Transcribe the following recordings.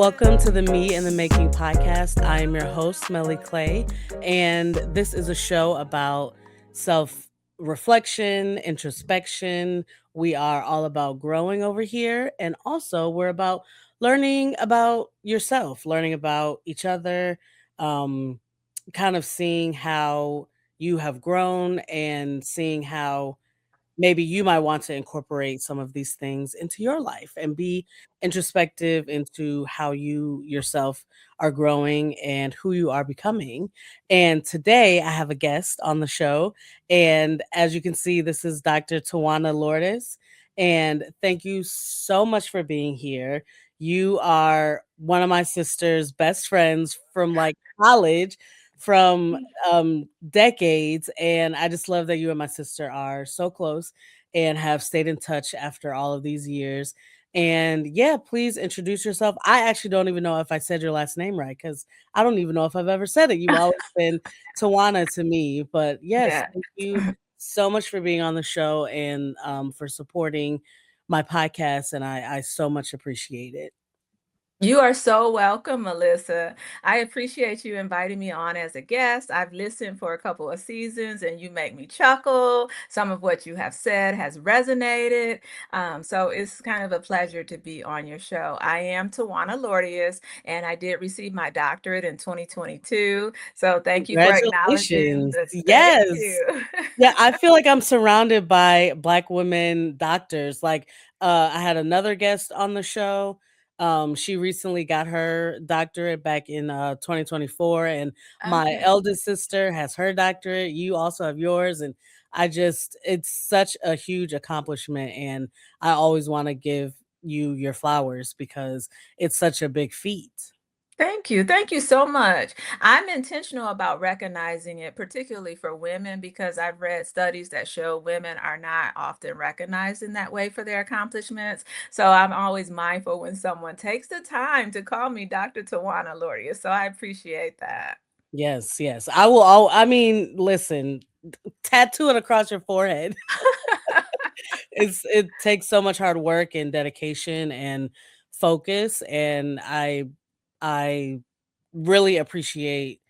Welcome to the Me in the Making podcast. I am your host, Meli Clay, and this is a show about self reflection, introspection. We are all about growing over here, and also we're about learning about yourself, learning about each other, um, kind of seeing how you have grown and seeing how maybe you might want to incorporate some of these things into your life and be introspective into how you yourself are growing and who you are becoming. And today I have a guest on the show. And as you can see, this is Dr. Tajuana Lordeus. And thank you so much for being here. You are one of my sister's best friends from like college, from decades, and I just love that you and my sister are so close and have stayed in touch after all of these years. And yeah, please introduce yourself. I actually don't even know if I said your last name right because I don't even know if I've ever said it. You've always been Tawana to me. But yes, Yeah. thank you so much for being on the show and for supporting my podcast. And I so much appreciate it. You are so welcome, Melissa. I appreciate you inviting me on as a guest. I've listened for a couple of seasons and you make me chuckle. Some of what you have said has resonated. So it's kind of a pleasure to be on your show. I am Tajuana Lordeus and I did receive my doctorate in 2022. So thank you for acknowledging Congratulations. this. Thank Yes. you. Yeah, I feel like I'm surrounded by Black women doctors. Like, I had another guest on the show. She recently got her doctorate back in 2024, and my Okay. eldest sister has her doctorate. You also have yours, and it's such a huge accomplishment, and I always want to give you your flowers because it's such a big feat. Thank you. Thank you so much. I'm intentional about recognizing it, particularly for women, because I've read studies that show women are not often recognized in that way for their accomplishments. So I'm always mindful when someone takes the time to call me Dr. Tawana Loria. So I appreciate that. Yes, yes. I will. I mean, listen, tattoo it across your forehead. It takes so much hard work and dedication and focus, and I really appreciate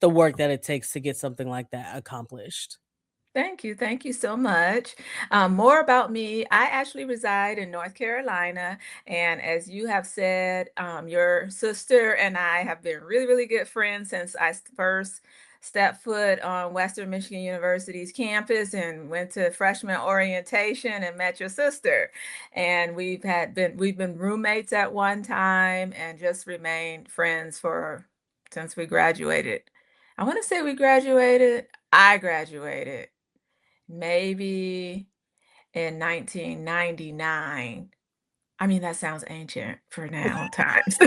the work that it takes to get something like that accomplished. Thank you. Thank you so much. More about me. I actually reside in North Carolina. And as you have said, your sister and I have been really, really good friends since first stepped foot on Western Michigan University's campus and went to freshman orientation and met your sister. And we've been roommates at one time and just remained friends for since we graduated. I want to say I graduated maybe in 1999. I mean, that sounds ancient for now times.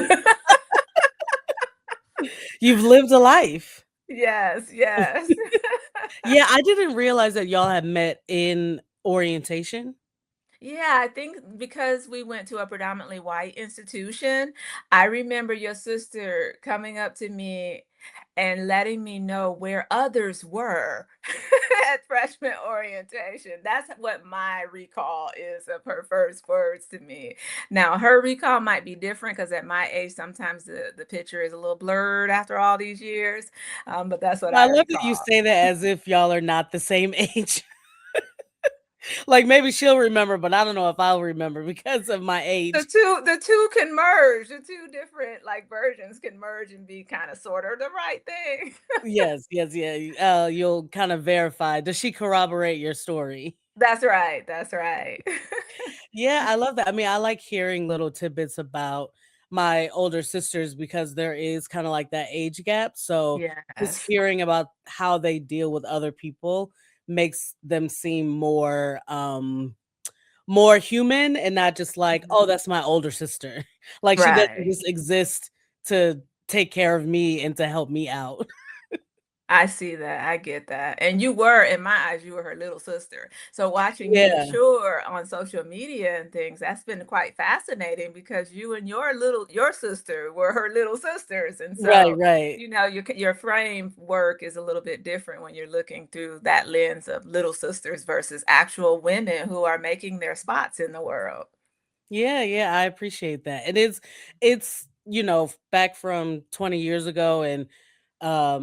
You've lived a life. Yes, yes. Yeah, I didn't realize that y'all had met in orientation. Yeah, I think because we went to a predominantly white institution, I remember your sister coming up to me and letting me know where others were at freshman orientation. That's what my recall is of her first words to me. Now, her recall might be different because at my age, sometimes the picture is a little blurred after all these years, but that's what I I love that you recall. say that as if y'all are not the same age. Like, maybe she'll remember, but I don't know if I'll remember because of my age. The two can merge. The two different like versions can merge and be kind of sort of the right thing. Yes, yes, yeah, you'll kind of verify. Does she corroborate your story? That's right. That's right. Yeah, I love that. I mean, I like hearing little tidbits about my older sisters because there is kind of like that age gap. So just Yes. hearing about how they deal with other people makes them seem more human and not just like, Mhm. oh, that's my older sister. Like she doesn't Right. just exist to take care of me and to help me out. I see that. I get that. And you were, in my eyes, you were her little sister. So watching you Yeah. mature on social media and things, that's been quite fascinating because you and your sister were her little sisters. And Right, so, right. your framework is a little bit different when you're looking through that lens of little sisters versus actual women who are making their spots in the world. Yeah, yeah, I appreciate that. It's back from 20 years ago, and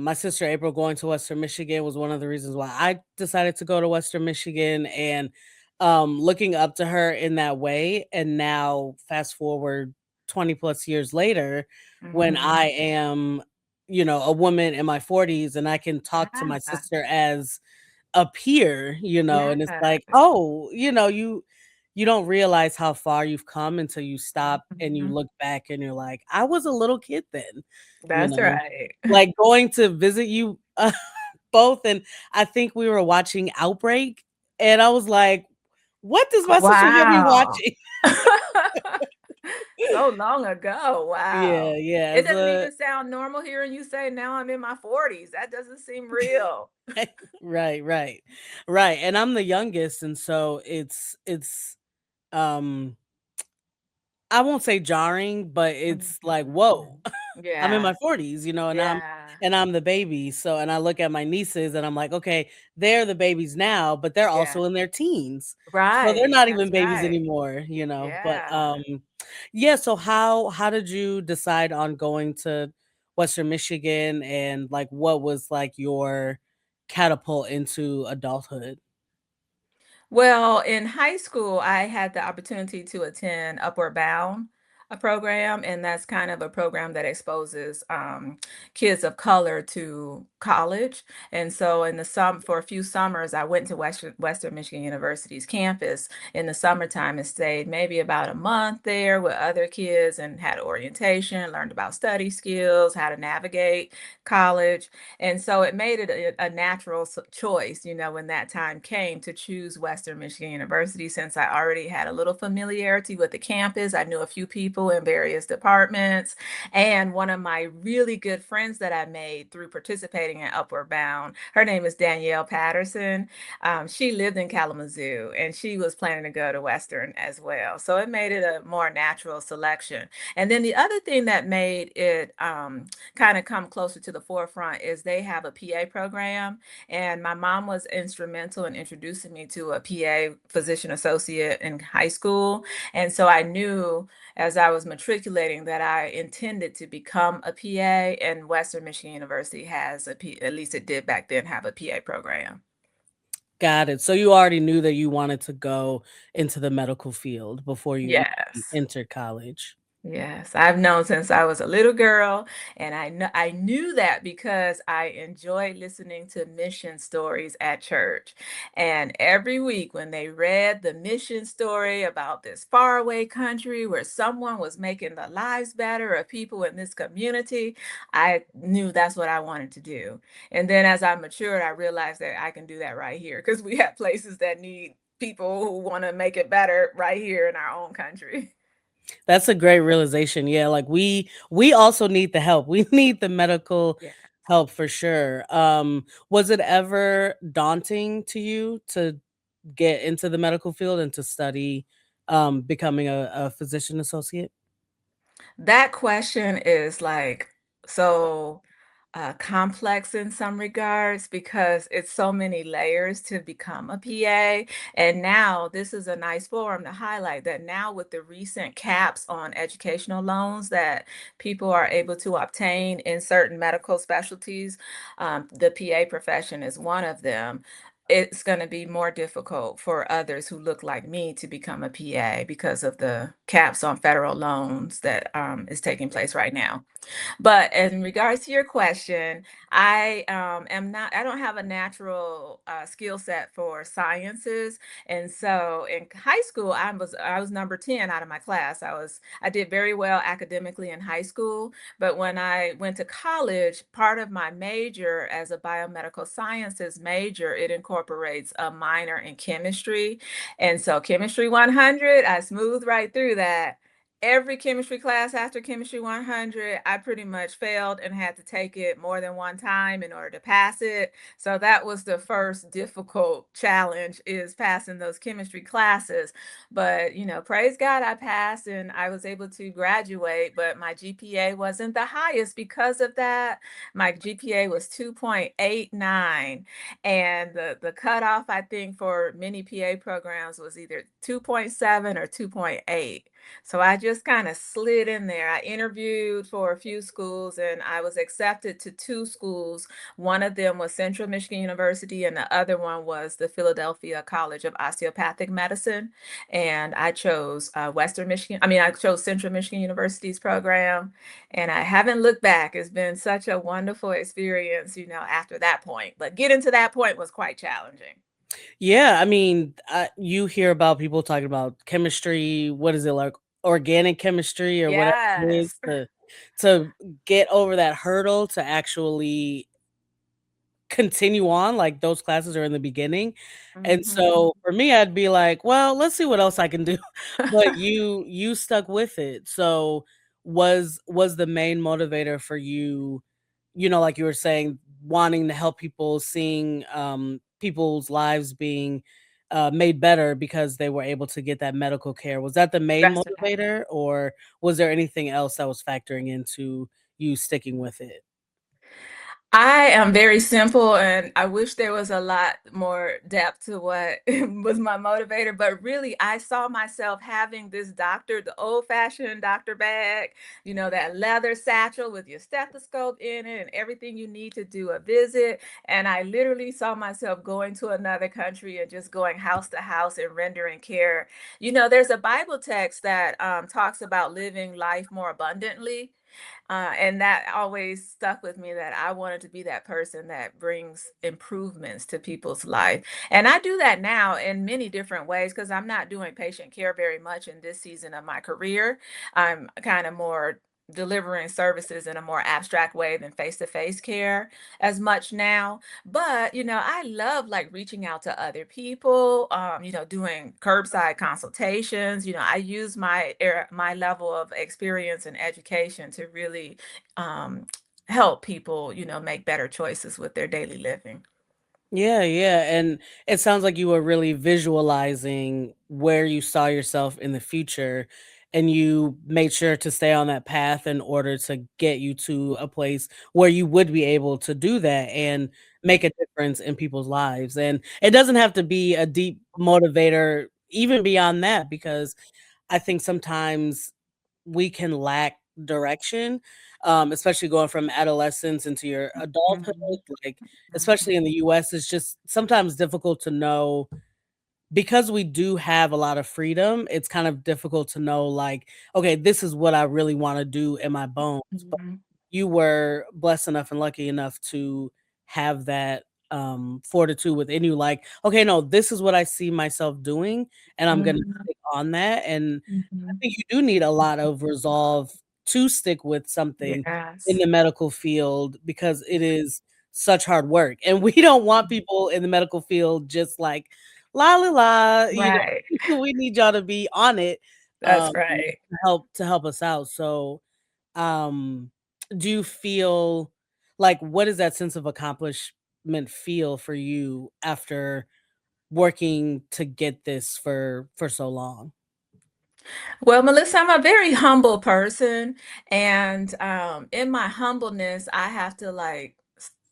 my sister April going to Western Michigan was one of the reasons why I decided to go to Western Michigan, and looking up to her in that way. And now, fast forward 20 plus years later, when Mhm. I am, a woman in my 40s, and I can talk to my Yeah. sister as a peer, and it's Yes. like, oh, you don't realize how far you've come until you stop and you Mhm. look back and you're like, I was a little kid then, you That's know, right. like going to visit you both. And I think we were watching Outbreak, and I was like, what does my sister have me Wow. watching? So long ago, Yeah, wow. yeah. It As doesn't a even sound normal hearing you say, "Now I'm in my 40s." That doesn't seem real. right, right, right. And I'm the youngest, and so it's um I won't say jarring, but it's like, whoa. Mhm. I'm in Yeah, my 40s, and I'm yeah, and I'm the baby. So, and I look at my nieces and I'm like, okay, they're the babies now, but they're yeah. also in their teens. So they're Right, not even that's babies right. anymore. But Yeah. yeah, so how did you decide on going to Western Michigan, and like what was like your catapult into adulthood? Well, in high school, I had the opportunity to attend Upward Bound, a program, and that's kind of a program that exposes kids of color to college. And so, for a few summers, I went to Western Michigan University's campus in the summertime and stayed maybe about a month there with other kids and had orientation, learned about study skills, how to navigate college. And so it made it a natural choice, when that time came to choose Western Michigan University, since I already had a little familiarity with the campus. I knew a few people in various departments. And one of my really good friends that I made through participating in Upward Bound, her name is Danielle Patterson. She lived in Kalamazoo and she was planning to go to Western as well. So it made it a more natural selection. And then the other thing that made it kind of come closer to the forefront is they have a PA program. And my mom was instrumental in introducing me to a PA physician associate in high school. And so I knew as I was matriculating that I intended to become a PA, and Western Michigan University has at least it did back then have a PA program. Got it. So you already knew that you wanted to go into the medical field before you even Yes. entered college. Yes, I've known since I was a little girl, and I knew that because I enjoyed listening to mission stories at church. And every week when they read the mission story about this faraway country where someone was making the lives better of people in this community, I knew that's what I wanted to do. And then as I matured, I realized that I can do that right here because we have places that need people who want to make it better right here in our own country. That's a great realization. Yeah, like we also need the help. We need the medical Yeah. help for sure. Was it ever daunting to you to get into the medical field and to study becoming a physician associate? That question is like so complex in some regards because it's so many layers to become a PA. And now this is a nice forum to highlight that now with the recent caps on educational loans that people are able to obtain in certain medical specialties, the PA profession is one of them. It's going to be more difficult for others who look like me to become a PA because of the caps on federal loans that is taking place right now. But in regards to your question, I don't have a natural skill set for sciences. And so in high school, I was number 10 out of my class. I did very well academically in high school. But when I went to college, part of my major as a biomedical sciences major, it incorporates a minor in chemistry. And so chemistry 100, I smoothed right through that. Every chemistry class after chemistry 100, I pretty much failed and had to take it more than one time in order to pass it. So that was the first difficult challenge, is passing those chemistry classes. But, praise God, I passed and I was able to graduate, but my GPA wasn't the highest because of that. My GPA was 2.89, and the cutoff I think for many PA programs was either 2.7 or 2.8. So I just kind of slid in there. I interviewed for a few schools and I was accepted to two schools. One of them was Central Michigan University, and the other one was the Philadelphia College of Osteopathic Medicine. And I chose I chose Central Michigan University's program, and I haven't looked back. It's been such a wonderful experience, after that point. But getting to that point was quite challenging. Yeah, I mean, you hear about people talking about chemistry. What is it like, organic chemistry or whatever it is Yes. to get over that hurdle to actually continue on, like, those classes are in the beginning, and Mhm. so, for me, I'd be like, "Well, let's see what else I can do," but you stuck with it, so was the main motivator for you, like you were saying, wanting to help people, seeing, people's lives being, made better because they were able to get that medical care, was that the main Rest of that. motivator, or was there anything else that was factoring into you sticking with it? I am very simple, and I wish there was a lot more depth to what was my motivator. But really, I saw myself having this doctor, the old-fashioned doctor bag, that leather satchel with your stethoscope in it and everything you need to do a visit. And I literally saw myself going to another country and just going house to house and rendering care. There's a Bible text that talks about living life more abundantly. And that always stuck with me, that I wanted to be that person that brings improvements to people's life. And I do that now in many different ways because I'm not doing patient care very much in this season of my career. I'm kind of more delivering services in a more abstract way than face-to-face care as much now. But I love like reaching out to other people, doing curbside consultations. I use my level of experience and education to really um, help people, make better choices with their daily living. Yeah, yeah, and it sounds like you were really visualizing where you saw yourself in the future, and you made sure to stay on that path in order to get you to a place where you would be able to do that and make a difference in people's lives. And it doesn't have to be a deep motivator even beyond that, because I think sometimes we can lack direction, especially going from adolescence into your adulthood, Mhm. like, especially Mhm. in the US, it's just sometimes difficult to know because we do have a lot of freedom, it's kind of difficult to know, like, "Okay, this is what I really wanna do in my bones," but Mhm. you were blessed enough and lucky enough to have that, fortitude within you, like, "Okay, no, this is what I see myself doing, and I'm gonna Mhm. stick on that," and I Mhm. think you do need a lot of resolve to stick with something in Yes. the medical field because it is such hard work, and we don't want people in the medical field just like, "La, la, la," Right. we need y'all to be on it, That's right. to help us out, so, um, do you feel like what does that sense of accomplishment feel for you after working to get this for so long? Well, Melissa, I'm a very humble person, and in my humbleness, I have to like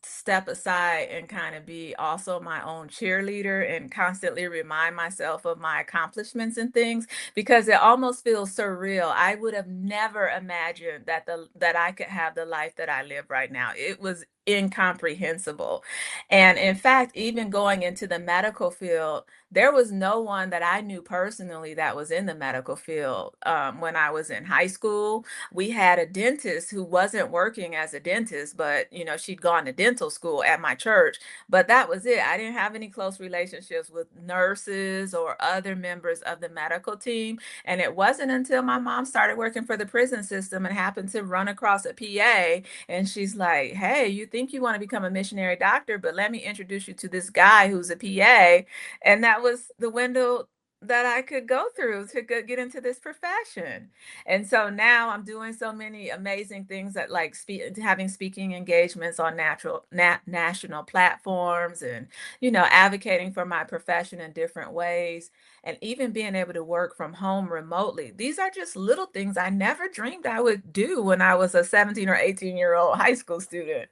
step aside and kind of be also my own cheerleader and constantly remind myself of my accomplishments and things because it almost feels surreal. I would have never imagined that I could have the life that I live right now. It was incomprehensible. And in fact, even going into the medical field, there was no one that I knew personally that was in the medical field. When I was in high school, we had a dentist who wasn't working as a dentist, but she'd gone to dental school at my church. But that was it. I didn't have any close relationships with nurses or other members of the medical team. And it wasn't until my mom started working for the prison system and happened to run across a PA, and she's like, "Hey, you think you want to become a missionary doctor, but let me introduce you to this guy who's a PA." And that was the window that I could go through to get into this profession. And so now I'm doing so many amazing things that like having speaking engagements on national platforms, and advocating for my profession in different ways, and even being able to work from home remotely. These are just little things I never dreamed I would do when I was a 17 or 18-year-old high school student.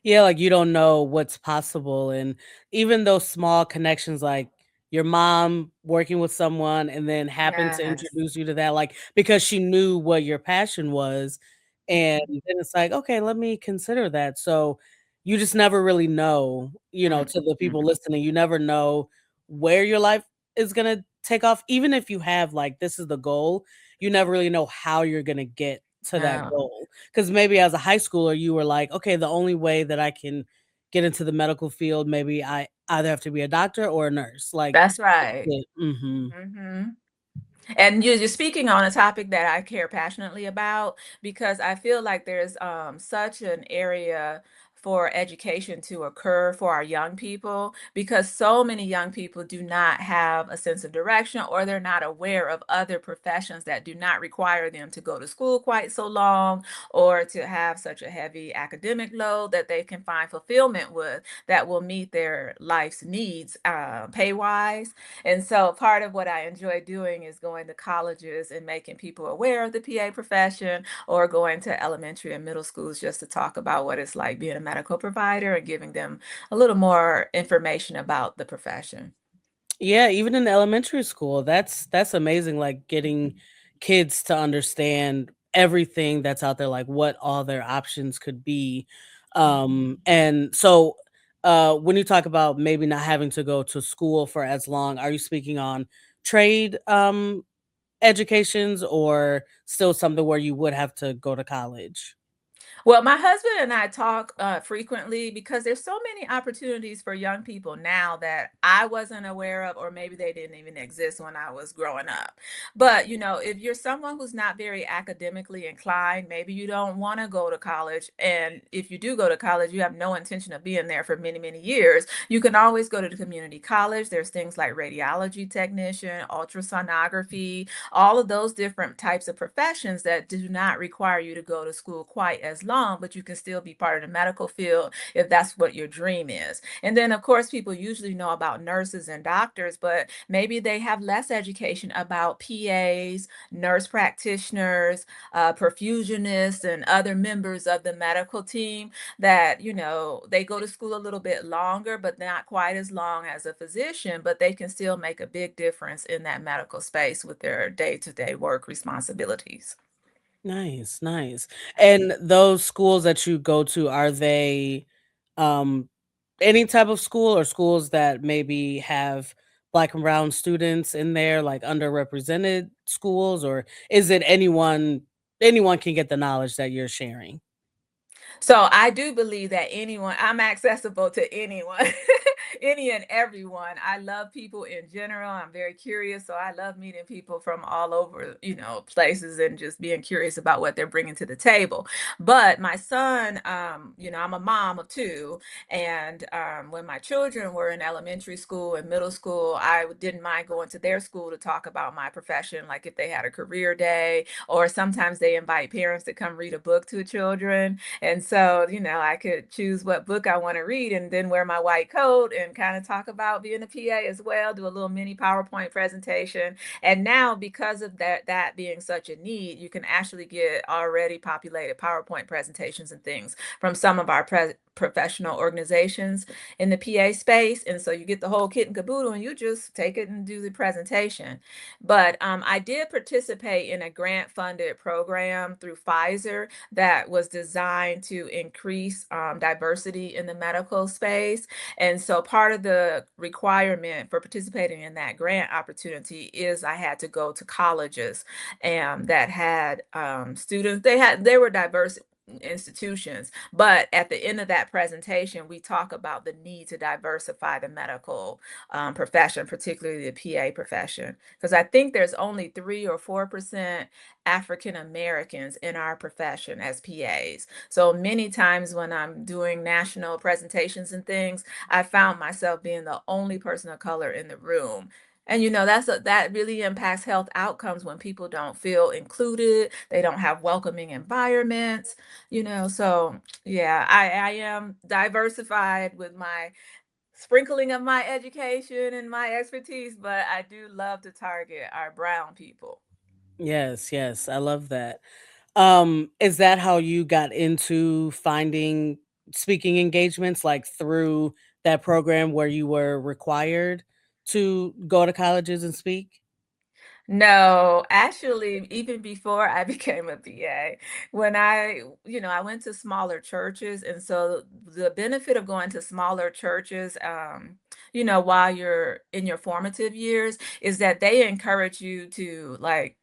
Yeah, like, you don't know what's possible, and even those small connections, like, your mom working with someone and then happened to Yes. introduce you to that, like, because she knew what your passion was, and Mhm. then it's like, "Okay, let me consider that." So, you just never really know, to the people Mhm. listening, you never know where your life is gonna take off. Even if you have, like, this is the goal, you never really know how you're gonna get to that No. goal. Because maybe as a high schooler, you were like, "Okay, the only way that I can get into the medical field, maybe I either have to be a doctor or a nurse." Like, That's that's right. it. Mhm. Mhm. And you're speaking on a topic that I care passionately about because I feel like there's such an area for education to occur for our young people because so many young people do not have a sense of direction or they're not aware of other professions that do not require them to go to school quite so long or to have such a heavy academic load that they can find fulfillment with that will meet their life's needs pay wise. And so part of what I enjoy doing is going to colleges and making people aware of the PA profession or going to elementary and middle schools just to talk about what it's like being a medical provider and giving them a little more information about the profession. Yeah, even in elementary school, that's amazing, like, getting kids to understand everything that's out there, like, what all their options could be. And so, when you talk about maybe not having to go to school for as long, are you speaking on trade, educations, or still something where you would have to go to college? Well, my husband and I talk frequently because there's so many opportunities for young people now that I wasn't aware of, or maybe they didn't even exist when I was growing up. But, if you're someone who's not very academically inclined, maybe you don't want to go to college. And if you do go to college, you have no intention of being there for many, many years. You can always go to the community college. There's things like radiology technician, ultrasonography, all of those different types of professions that do not require you to go to school quite as long, but you can still be part of the medical field if that's what your dream is. And then, of course, people usually know about nurses and doctors, but maybe they have less education about PAs, nurse practitioners, perfusionists, and other members of the medical team that, they go to school a little bit longer, but not quite as long as a physician, but they can still make a big difference in that medical space with their day-to-day work responsibilities. Nice, nice. And those schools that you go to, are they um any type of school, or schools that maybe have black and brown students in there, like underrepresented schools, or is it anyone can get the knowledge that you're sharing? So I do believe that I'm accessible to anyone, any and everyone. I love people in general. I'm very curious. So I love meeting people from all over, places and just being curious about what they're bringing to the table. But my son, I'm a mom of two. And when my children were in elementary school and middle school, I didn't mind going to their school to talk about my profession, like if they had a career day, or sometimes they invite parents to come read a book to children. And so, I could choose what book I want to read and then wear my white coat and kind of talk about being a PA as well, do a little mini PowerPoint presentation. And now, because of that being such a need, you can actually get already populated PowerPoint presentations and things from some of our professional organizations in the PA space. And so you get the whole kit and caboodle and you just take it and do the presentation. But I did participate in a grant funded program through Pfizer that was designed to increase diversity in the medical space. And so part of the requirement for participating in that grant opportunity is I had to go to colleges and that had students, they were diverse institutions, but at the end of that presentation we talk about the need to diversify the medical profession, particularly the PA profession, because I think there's only 3 or 4% African Americans in our profession as PAs. So many times when I'm doing national presentations and things, I found myself being the only person of color in the room. And that really impacts health outcomes when people don't feel included, they don't have welcoming environments, so yeah, I am diversified with my sprinkling of my education and my expertise, but I do love to target our brown people. Yes, yes, I love that. Is that how you got into finding speaking engagements, like through that program where you were required? to go to colleges and speak? No, actually, even before I became a PA, when I went to smaller churches. And so the benefit of going to smaller churches, while you're in your formative years, is that they encourage you to like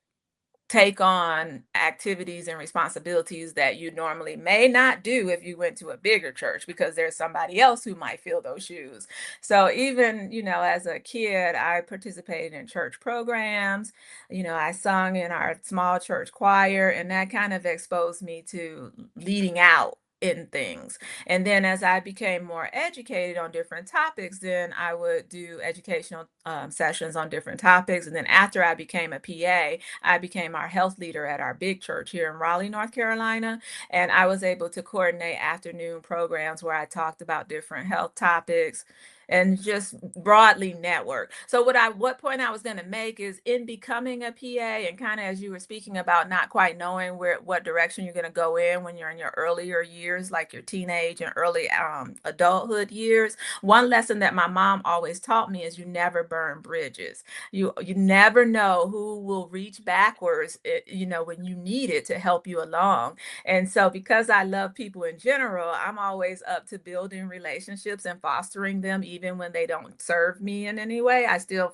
take on activities and responsibilities that you normally may not do if you went to a bigger church because there's somebody else who might fill those shoes. So even, as a kid, I participated in church programs. I sung in our small church choir, and that kind of exposed me to leading out in things. And then as I became more educated on different topics, then I would do educational sessions on different topics. And then after I became a PA, I became our health leader at our big church here in Raleigh, North Carolina. And I was able to coordinate afternoon programs where I talked about different health topics and just broadly network. So what point I was going to make is in becoming a PA, and kind of as you were speaking about not quite knowing what direction you're going to go in when you're in your earlier years, like your teenage and early adulthood years. One lesson that my mom always taught me is you never burn bridges. You never know who will reach backwards, when you need it to help you along. And so because I love people in general, I'm always up to building relationships and fostering them even when they don't serve me in any way. I still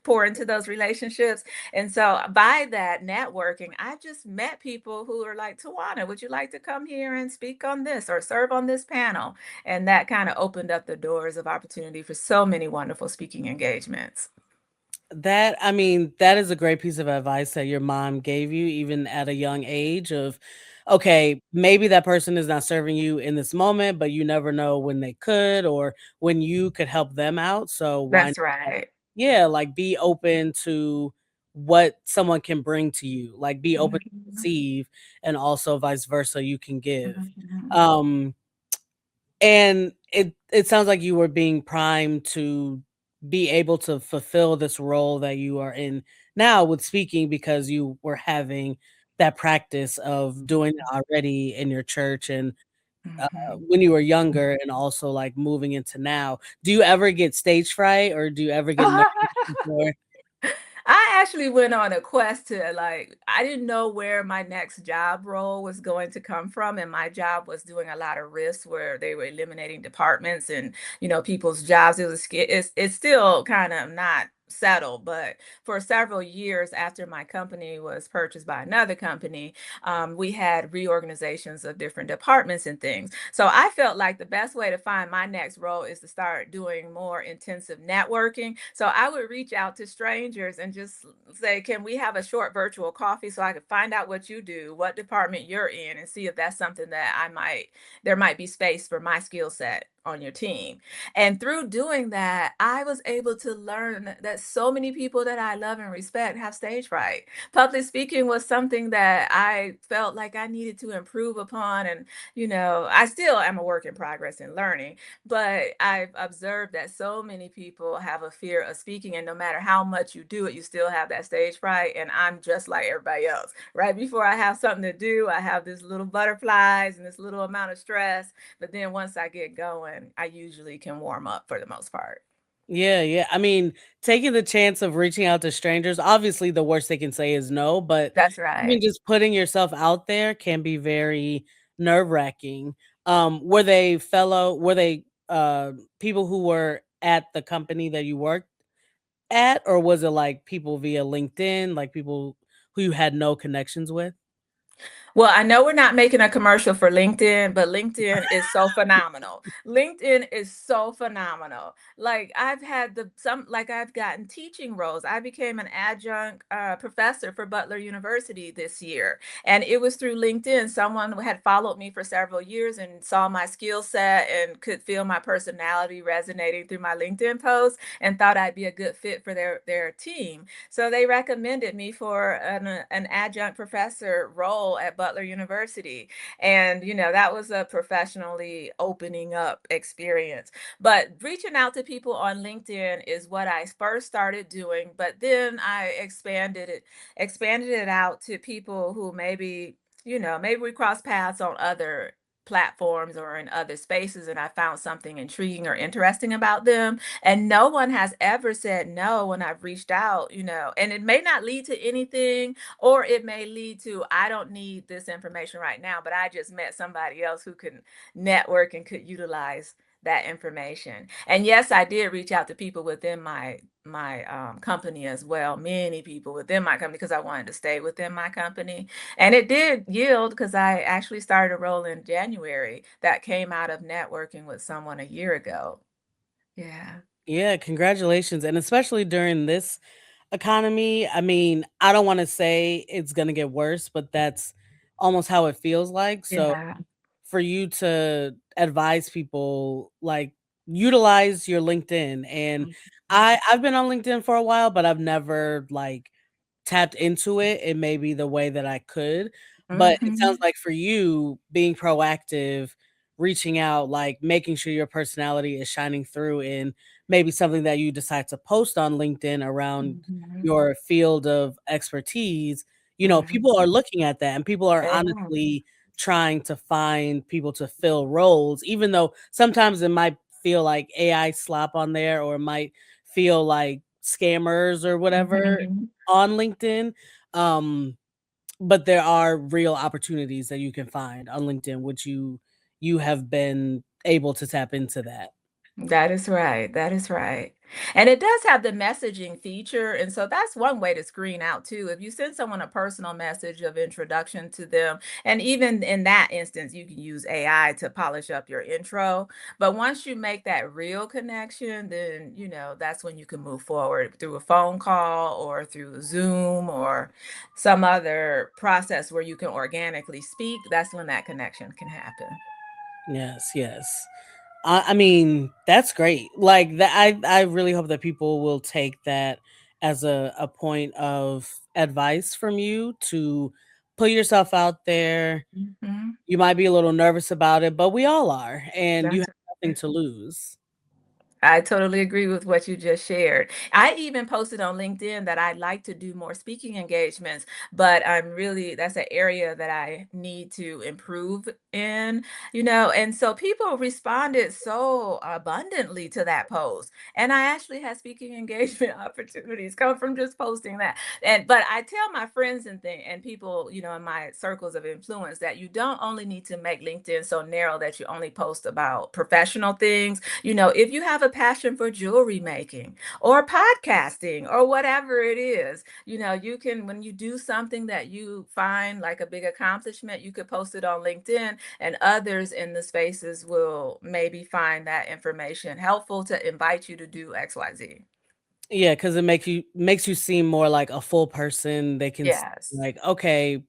pour into those relationships. And so by that networking, I just met people who are like, Tawana, would you like to come here and speak on this or serve on this panel? And that kind of opened up the doors of opportunity for so many wonderful speaking engagements. That is a great piece of advice that your mom gave you even at a young age of, okay, maybe that person is not serving you in this moment, but you never know when they could or when you could help them out. So why That's right. yeah, like be open to what someone can bring to you. Like be open to Mhm. receive and also vice versa you can give. Mhm. Um and it sounds like you were being primed to be able to fulfill this role that you are in now with speaking because you were having that practice of doing it already in your church and Mhm. when you were younger and also like moving into now. Do you ever get stage fright or do you ever get nervous before? I actually went on a quest to I didn't know where my next job role was going to come from. And my job was doing a lot of risks where they were eliminating departments and, people's jobs. It's still kind of not settled, but for several years after my company was purchased by another company, we had reorganizations of different departments and things. So I felt like the best way to find my next role is to start doing more intensive networking. So I would reach out to strangers and just say, can we have a short virtual coffee so I could find out what you do, what department you're in, and see if that's something that there might be space for my skill set on your team. And through doing that, I was able to learn that so many people that I love and respect have stage fright. Public speaking was something that I felt like I needed to improve upon. And, I still am a work in progress in learning, but I've observed that so many people have a fear of speaking. And no matter how much you do it, you still have that stage fright. And I'm just like everybody else. Right before I have something to do, I have this little butterflies and this little amount of stress. But then once I get going, I usually can warm up for the most part. Yeah, yeah. Taking the chance of reaching out to strangers, obviously the worst they can say is no, but That's even right. just putting yourself out there can be very nerve-wracking. Were they people who were at the company that you worked at, or was it like people via LinkedIn, like people who you had no connections with? Well, I know we're not making a commercial for LinkedIn, but LinkedIn is so phenomenal. LinkedIn is so phenomenal. I've gotten teaching roles. I became an adjunct professor for Butler University this year, and it was through LinkedIn. Someone had followed me for several years and saw my skill set and could feel my personality resonating through my LinkedIn posts and thought I'd be a good fit for their team. So they recommended me for an adjunct professor role at Butler University. And, that was a professionally opening up experience. But reaching out to people on LinkedIn is what I first started doing. But then I expanded it out to people who maybe we cross paths on other platforms or in other spaces and I found something intriguing or interesting about them. And no one has ever said no when I've reached out, and it may not lead to anything, or it may lead to, I don't need this information right now, but I just met somebody else who can network and could utilize that information. And yes, I did reach out to people within my company as well, many people within my company because I wanted to stay within my company. And it did yield because I actually started a role in January that came out of networking with someone a year ago. Yeah. Yeah, congratulations. And especially during this economy, I mean, I don't want to say it's going to get worse, but that's almost how it feels like. So Yeah. for you to advise people, like, utilize your LinkedIn. And I've been on LinkedIn for a while, but I've never like tapped into it in maybe the way that I could. But it sounds Mhm. like for you being proactive, reaching out, like making sure your personality is shining through in maybe something that you decide to post on LinkedIn around Mhm. your field of expertise, Mhm. people are looking at that and people are Yeah. honestly trying to find people to fill roles, even though sometimes it might feel like AI slop on there, or it might feel like scammers or whatever Mhm. on LinkedIn. Um, but there are real opportunities that you can find on LinkedIn, which you have been able to tap into that. That is right. That is right. And it does have the messaging feature. And so that's one way to screen out too. If you send someone a personal message of introduction to them, and even in that instance, you can use AI to polish up your intro. But once you make that real connection, then, that's when you can move forward through a phone call or through Zoom or some other process where you can organically speak. That's when that connection can happen. Yes, yes. I mean, that's great. Like that, I really hope that people will take that as a point of advice from you to put yourself out there. Mhm. You might be a little nervous about it, but we all are, and you have That's nothing to lose. I totally agree with what you just shared. I even posted on LinkedIn that I'd like to do more speaking engagements, but that's an area that I need to improve in, and so people responded so abundantly to that post. And I actually had speaking engagement opportunities come from just posting that. But I tell my friends and people, in my circles of influence that you don't only need to make LinkedIn so narrow that you only post about professional things. If you have a passion for jewelry making or podcasting or whatever it is, you can, when you do something that you find like a big accomplishment, you could post it on LinkedIn and others in the spaces will maybe find that information helpful to invite you to do XYZ. Yeah, because it makes you seem more like a full person. They can Yes, like, okay,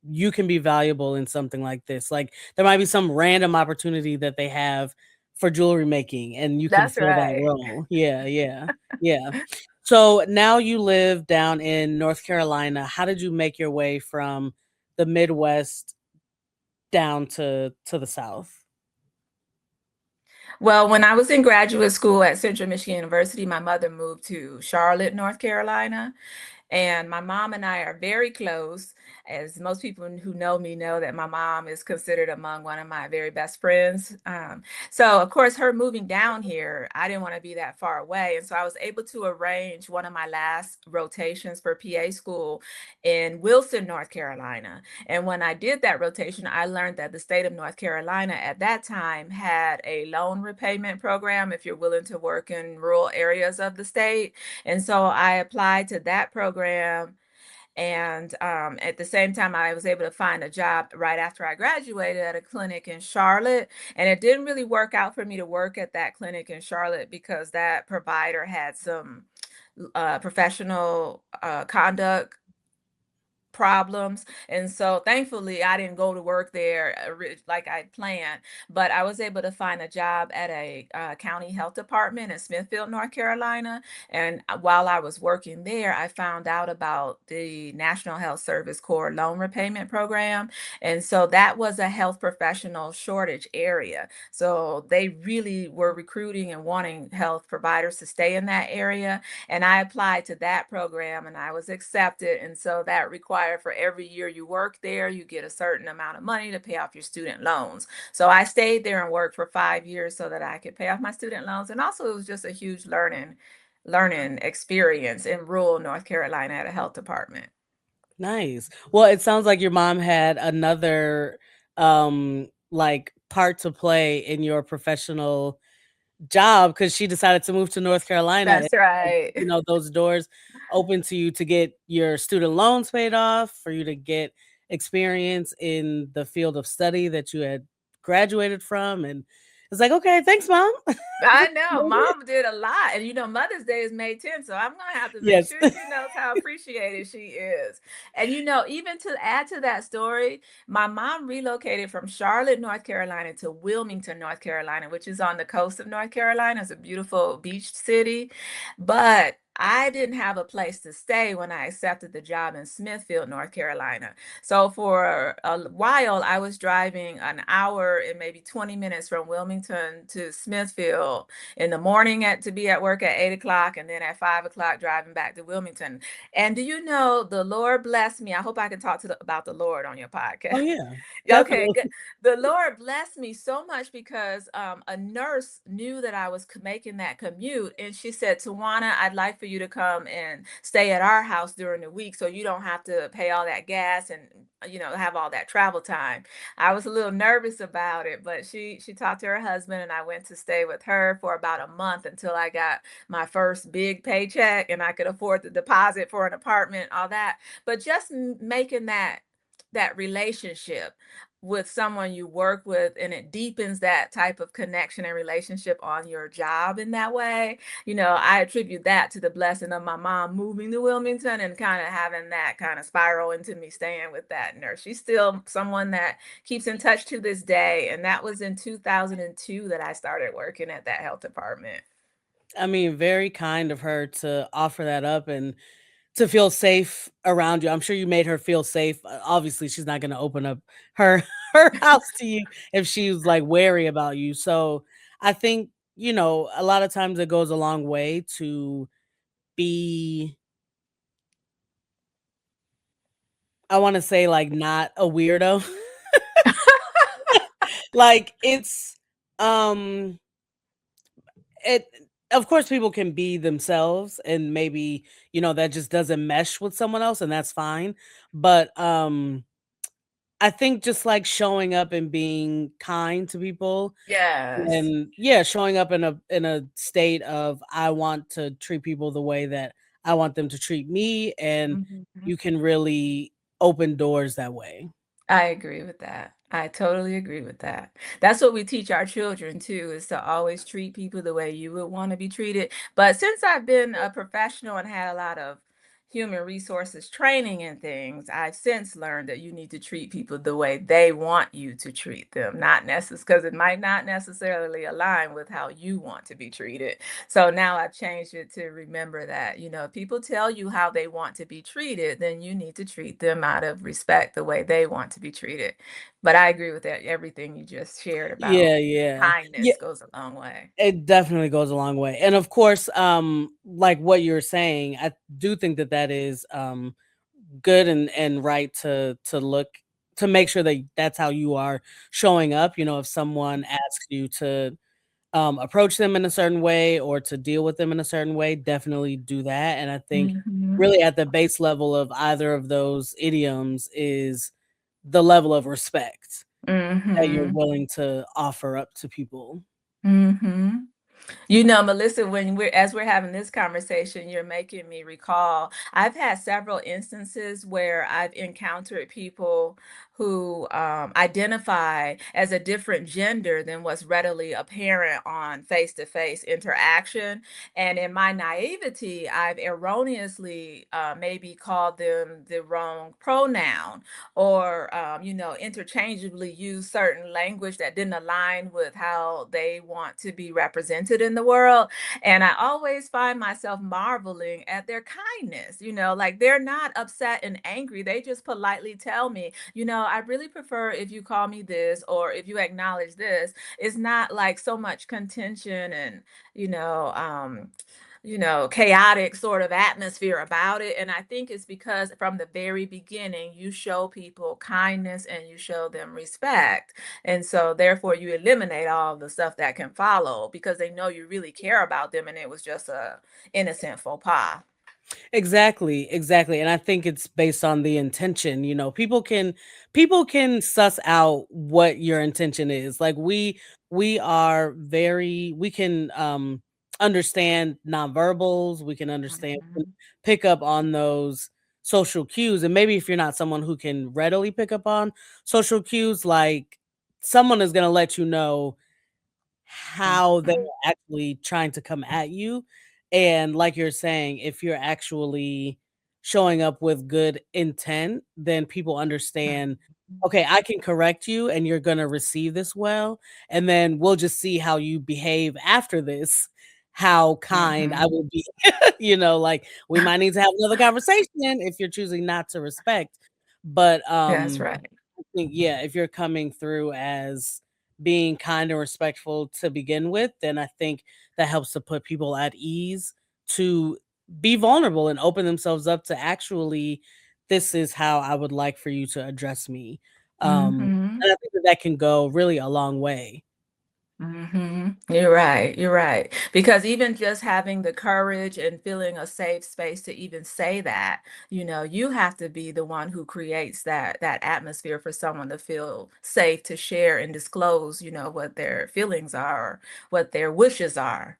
you can be valuable in something like this. Like there might be some random opportunity that they have for jewelry making, and you can that's fill that right. role. Yeah, yeah, yeah. So now you live down in North Carolina. How did you make your way from the Midwest down to the South? Well, when I was in graduate school at Central Michigan University, my mother moved to Charlotte, North Carolina. And my mom and I are very close. As most people who know me know that my mom is considered among one of my very best friends. So, of course, her moving down here, I didn't want to be that far away. And so I was able to arrange one of my last rotations for PA school in Wilson, North Carolina. And when I did that rotation, I learned that the state of North Carolina at that time had a loan repayment program if you're willing to work in rural areas of the state. And so I applied to that program. And at the same time, I was able to find a job right after I graduated at a clinic in Charlotte. And it didn't really work out for me to work at that clinic in Charlotte because that provider had some professional conduct problems. And so thankfully I didn't go to work there like I planned, but I was able to find a job at a county health department in Smithfield, North Carolina. And while I was working there, I found out about the National Health Service Corps loan repayment program. And so that was a health professional shortage area. So they really were recruiting and wanting health providers to stay in that area. And I applied to that program and I was accepted. And so that required required for every year you work there, you get a certain amount of money to pay off your student loans. So I stayed there and worked for 5 years so that I could pay off my student loans. And also it was just a huge learning experience in rural North Carolina at a health department. Nice. Well, it sounds like your mom had another like part to play in your professional job because she decided to move to North Carolina. And, That's right. those doors open to you to get your student loans paid off, for you to get experience in the field of study that you had graduated from. And it's like, okay, thanks, mom. I know mom did a lot. And Mother's Day is May 10th. So I'm going to have to make Yes. sure she knows how appreciated she is. And, even to add to that story, my mom relocated from Charlotte, North Carolina to Wilmington, North Carolina, which is on the coast of North Carolina. It's a beautiful beach city. But I didn't have a place to stay when I accepted the job in Smithfield, North Carolina. So for a while, I was driving an hour and maybe 20 minutes from Wilmington to Smithfield in the morning to be at work at 8 o'clock, and then at 5 o'clock driving back to Wilmington. And do you know the Lord blessed me? I hope I can talk about the Lord on your podcast. Oh yeah, Okay, definitely. good. The Lord blessed me so much because a nurse knew that I was making that commute, and she said, "Tajuana, I'd like for you to come and stay at our house during the week, so you don't have to pay all that gas and have all that travel time." I was a little nervous about it, but she talked to her husband, and I went to stay with her for about a month until I got my first big paycheck and I could afford the deposit for an apartment, all that. But just making that relationship with someone you work with, and it deepens that type of connection and relationship on your job in that way. I attribute that to the blessing of my mom moving to Wilmington and kind of having that kind of spiral into me staying with that nurse. She's still someone that keeps in touch to this day, and that was in 2002 that I started working at that health department. I mean, very kind of her to offer that up and to feel safe around you. I'm sure you made her feel safe. Obviously, she's not gonna open up her her house to you if she's, like, wary about you. So, I think, a lot of times it goes a long way to be, I wanna say, like, not a weirdo. Like, um, it of course, people can be themselves, and maybe, that just doesn't mesh with someone else, and that's fine. But, I think just, like, showing up and being kind to people, Yes. and yeah, showing up in a state of, I want to treat people the way that I want them to treat me, and Mhm. you can really open doors that way. I agree with that. I totally agree with that. That's what we teach our children too, is to always treat people the way you would want to be treated. But since I've been a professional and had a lot of human resources training and things, I've since learned that you need to treat people the way they want you to treat them, not necessarily because it might not necessarily align with how you want to be treated. So now I've changed it to remember that, if people tell you how they want to be treated, then you need to treat them out of respect the way they want to be treated. But I agree with that. Everything you just shared about Yeah, yeah. Yeah, kindness goes a long way. it definitely goes a long way. And of course, like what you're saying, I do think that that is, good and right to look to make sure that that's how you are showing up. If someone asks you to approach them in a certain way or to deal with them in a certain way, definitely do that. And I think Mhm. really at the base level of either of those idioms is the level of respect that you're Mhm. willing to offer up to people. Mhm. Melissa, when we're having this conversation, you're making me recall. I've had several instances where I've encountered people who identify as a different gender than what's readily apparent on face-to-face interaction. And in my naivety, I've erroneously maybe called them the wrong pronoun, or interchangeably use certain language that didn't align with how they want to be represented in the world. And I always find myself marveling at their kindness. Like they're not upset and angry, they just politely tell me, I really prefer if you call me this, or if you acknowledge this. It's not like so much contention and you know um chaotic sort of atmosphere about it. And I think it's because from the very beginning, you show people kindness and you show them respect. And so, therefore, you eliminate all the stuff that can follow because they know you really care about them and it was just a innocent faux pas. Exactly, exactly, and I think it's based on the intention, people can suss out what your intention is. Like, we can, understand nonverbals, we can understand Mhm. pick up on those social cues, and maybe if you're not someone who can readily pick up on social cues, like, someone is gonna let you know how they're Mhm. actually trying to come at you. And like you're saying, if you're actually showing up with good intent, then people understand, okay, I can correct you and you're going to receive this well. And then we'll just see how you behave after this, how kind I Mhm. will be. Like, we might need to have another conversation if you're choosing not to respect. But That's right. I think, yeah, if you're coming through as being kind and respectful to begin with, then I think that helps to put people at ease to be vulnerable and open themselves up to actually, this is how I would like for you to address me. Mhm. And I think that that can go really a long way. You're right. You're right. Because even just having the courage and feeling a safe space to even say that, you have to be the one who creates that atmosphere for someone to feel safe to share and disclose, what their feelings are, or what their wishes are.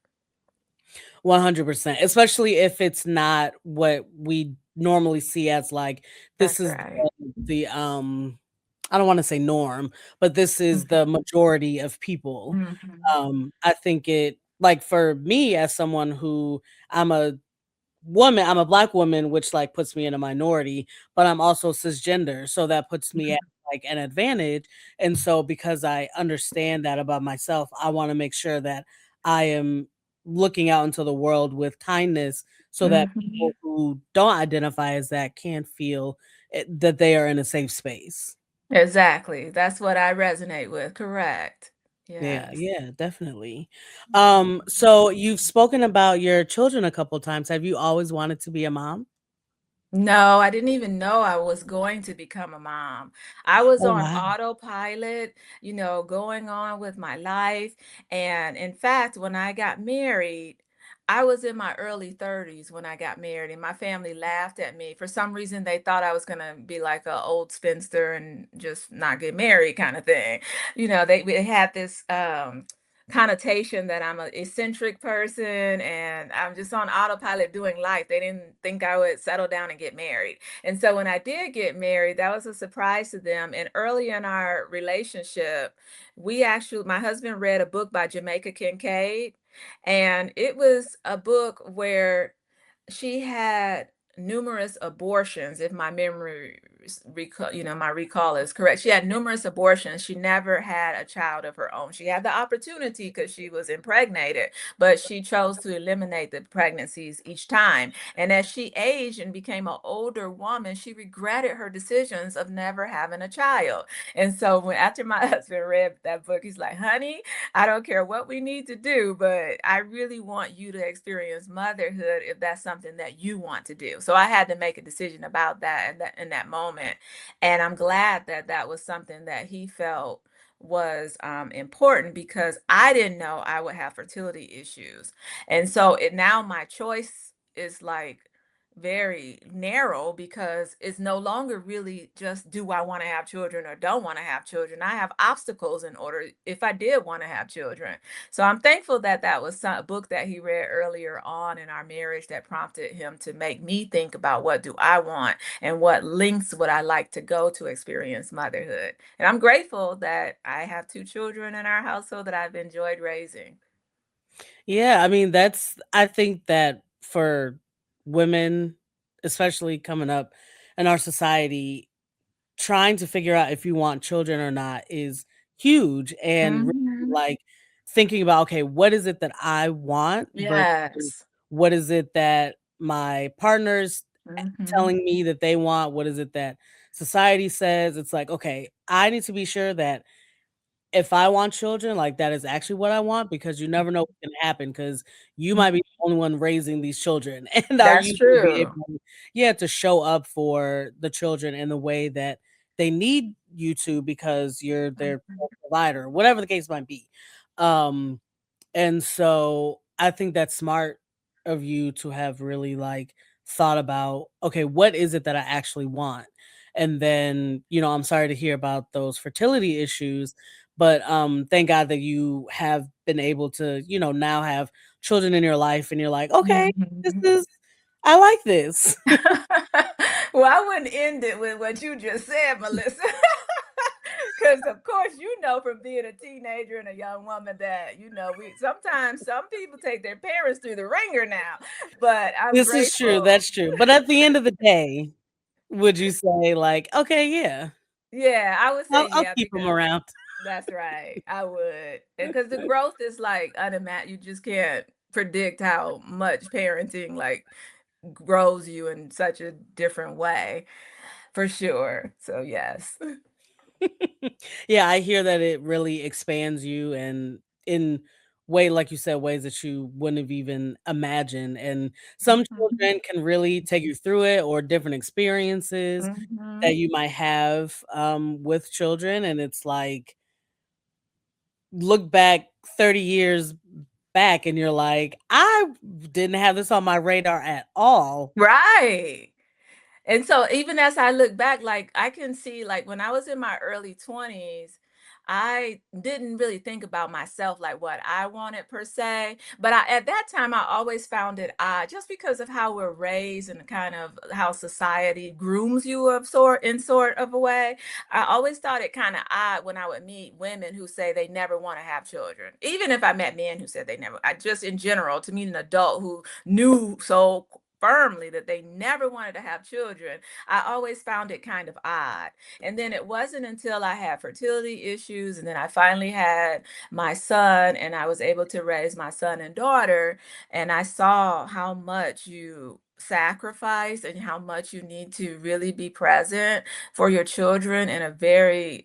100%, especially if it's not what we normally see as, like, this That's is right. I don't wanna say norm, but this is Mhm. the majority of people. Mhm. I think it, like, for me as someone who, I'm a I'm a black woman, which, like, puts me in a minority, but I'm also cisgender, so that puts me at, like, an advantage. And so because I understand that about myself, I wanna make sure that I am looking out into the world with kindness so that Mhm. people who don't identify as that can feel, that they are in a safe space. Exactly. That's what I resonate with. Correct. Yeah, Yes. yeah, definitely. Mhm. So you've spoken about your children a couple times. Have you always wanted to be a mom? No, I didn't even know I was going to become a mom. I was Oh, on wow. autopilot, going on with my life. And in fact, when I got married, I was in my early 30s when I got married, and my family laughed at me. For some reason, they thought I was going to be like an old spinster and just not get married kind of thing. They had this connotation that I'm an eccentric person and I'm just on autopilot doing life. They didn't think I would settle down and get married. And so when I did get married, that was a surprise to them. And early in our relationship, my husband read a book by Jamaica Kincaid. And it was a book where she had numerous abortions, if my my recall is correct. She had numerous abortions. She never had a child of her own. She had the opportunity because she was impregnated, but she chose to eliminate the pregnancies each time. And as she aged and became an older woman, she regretted her decisions of never having a child. And so after my husband read that book, he's like, "Honey, I don't care what we need to do, but I really want you to experience motherhood if that's something that you want to do." So I had to make a decision about that in that moment. And I'm glad that that was something that he felt was important because I didn't know I would have fertility issues. And so now my choice is like very narrow because it's no longer really just do I want to have children or don't want to have children. I have obstacles in order if I did want to have children. So I'm thankful that that was a book that he read earlier on in our marriage that prompted him to make me think about what do I want and what lengths would I like to go to experience motherhood. And I'm grateful that I have two children in our household that I've enjoyed raising. Yeah, I mean, I think that for women, especially coming up in our society, trying to figure out if you want children or not is huge. And really, Mhm. like, thinking about, okay, what is it that I want versus Yes. what is it that my partner's Mhm. telling me that they want? What is it that society says? It's like, okay, I need to be sure that if I want children, like, that is actually what I want because you never know what can happen because you might be Mhm. the only one raising these children, and are That's you gonna be true. able yeah, to show up for the children in the way that they need you to because you're their Mhm. provider, whatever the case might be. Um, and so I think that's smart of you to have really, like, thought about, "Okay, what is it that I actually want?" And then, I'm sorry to hear about those fertility issues, but, thank God that you have been able to, now have children in your life and you're like, "Okay, this Mhm. is I like this." Well, I wouldn't end it with what you just said, Melissa. Because of course, from being a teenager and a young woman that, we sometimes some people take their parents through the ringer now, but I'm This is true, grateful. that's true, but at the end of the day, would you say, like, "Okay, yeah, Yeah, I would say I'll yeah, keep them because around." that's right. I would. Because the growth is like unimaginable. You just can't predict how much parenting like grows you in such a different way, for sure. So yes. Yeah, I hear that it really expands you and in like you said, ways that you wouldn't have even imagined. And some Mhm. children can really take you through it or different experiences that Mhm. you might have with children. And it's like, look back 30 years back and you're like, I didn't have this on my radar at all. Right. And so even as I look back, like I can see like when I was in my early 20s, I didn't really think about myself like what I wanted per se. But at that time, I always found it odd just because of how we're raised and kind of how society grooms you of sort of a way. I always thought it kind of odd when I would meet women who say they never want to have children. Even if I met men who said they never, I just in general, to meet an adult who knew so firmly that they never wanted to have children, I always found it kind of odd. And then it wasn't until I had fertility issues and then I finally had my son and I was able to raise my son and daughter and I saw how much you sacrifice and how much you need to really be present for your children in a very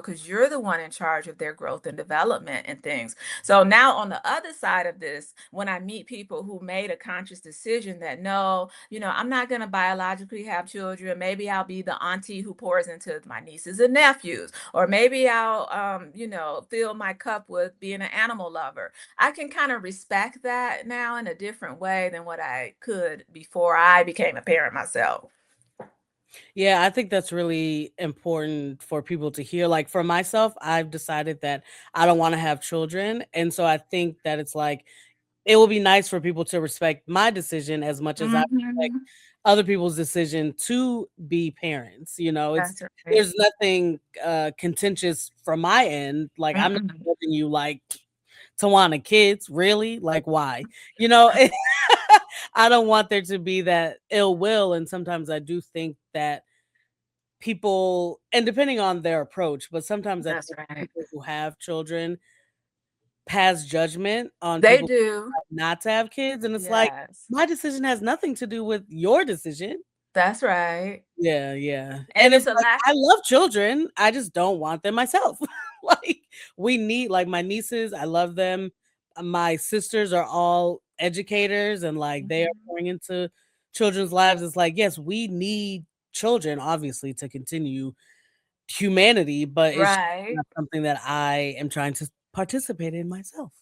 because you're the one in charge of their growth and development and things. So now on the other side of this, when I meet people who made a conscious decision that no, I'm not going to biologically have children, maybe I'll be the auntie who pours into my nieces and nephews, or maybe I'll, fill my cup with being an animal lover. I can kind of respect that now in a different way than what I could before I became a parent myself. Yeah, I think that's really important for people to hear. Like for myself, I've decided that I don't want to have children. And so I think that it's like, it will be nice for people to respect my decision as much as I respect Hmm. other people's decision to be parents. It's That's right. there's nothing contentious from my end. Like I'm not Mm-mm. judging you like Tawana kids, really? Like why? I don't want there to be that ill will. And sometimes I do think that people, and depending on their approach, but sometimes I That's think right. people who have children pass judgment on They people do. not to have kids, and it's like, Yes. my decision has nothing to do with your decision. That's right. Yeah, yeah, And and it's it's a like, lack. I love children, I just don't want them myself. Like, we need like, my nieces, I love them. My sisters are all educators, and, like, they are Mhm. pouring into children's lives. It's like, yes, we need children, obviously, to continue humanity, but it's just Right. not something that I am trying to participate in myself.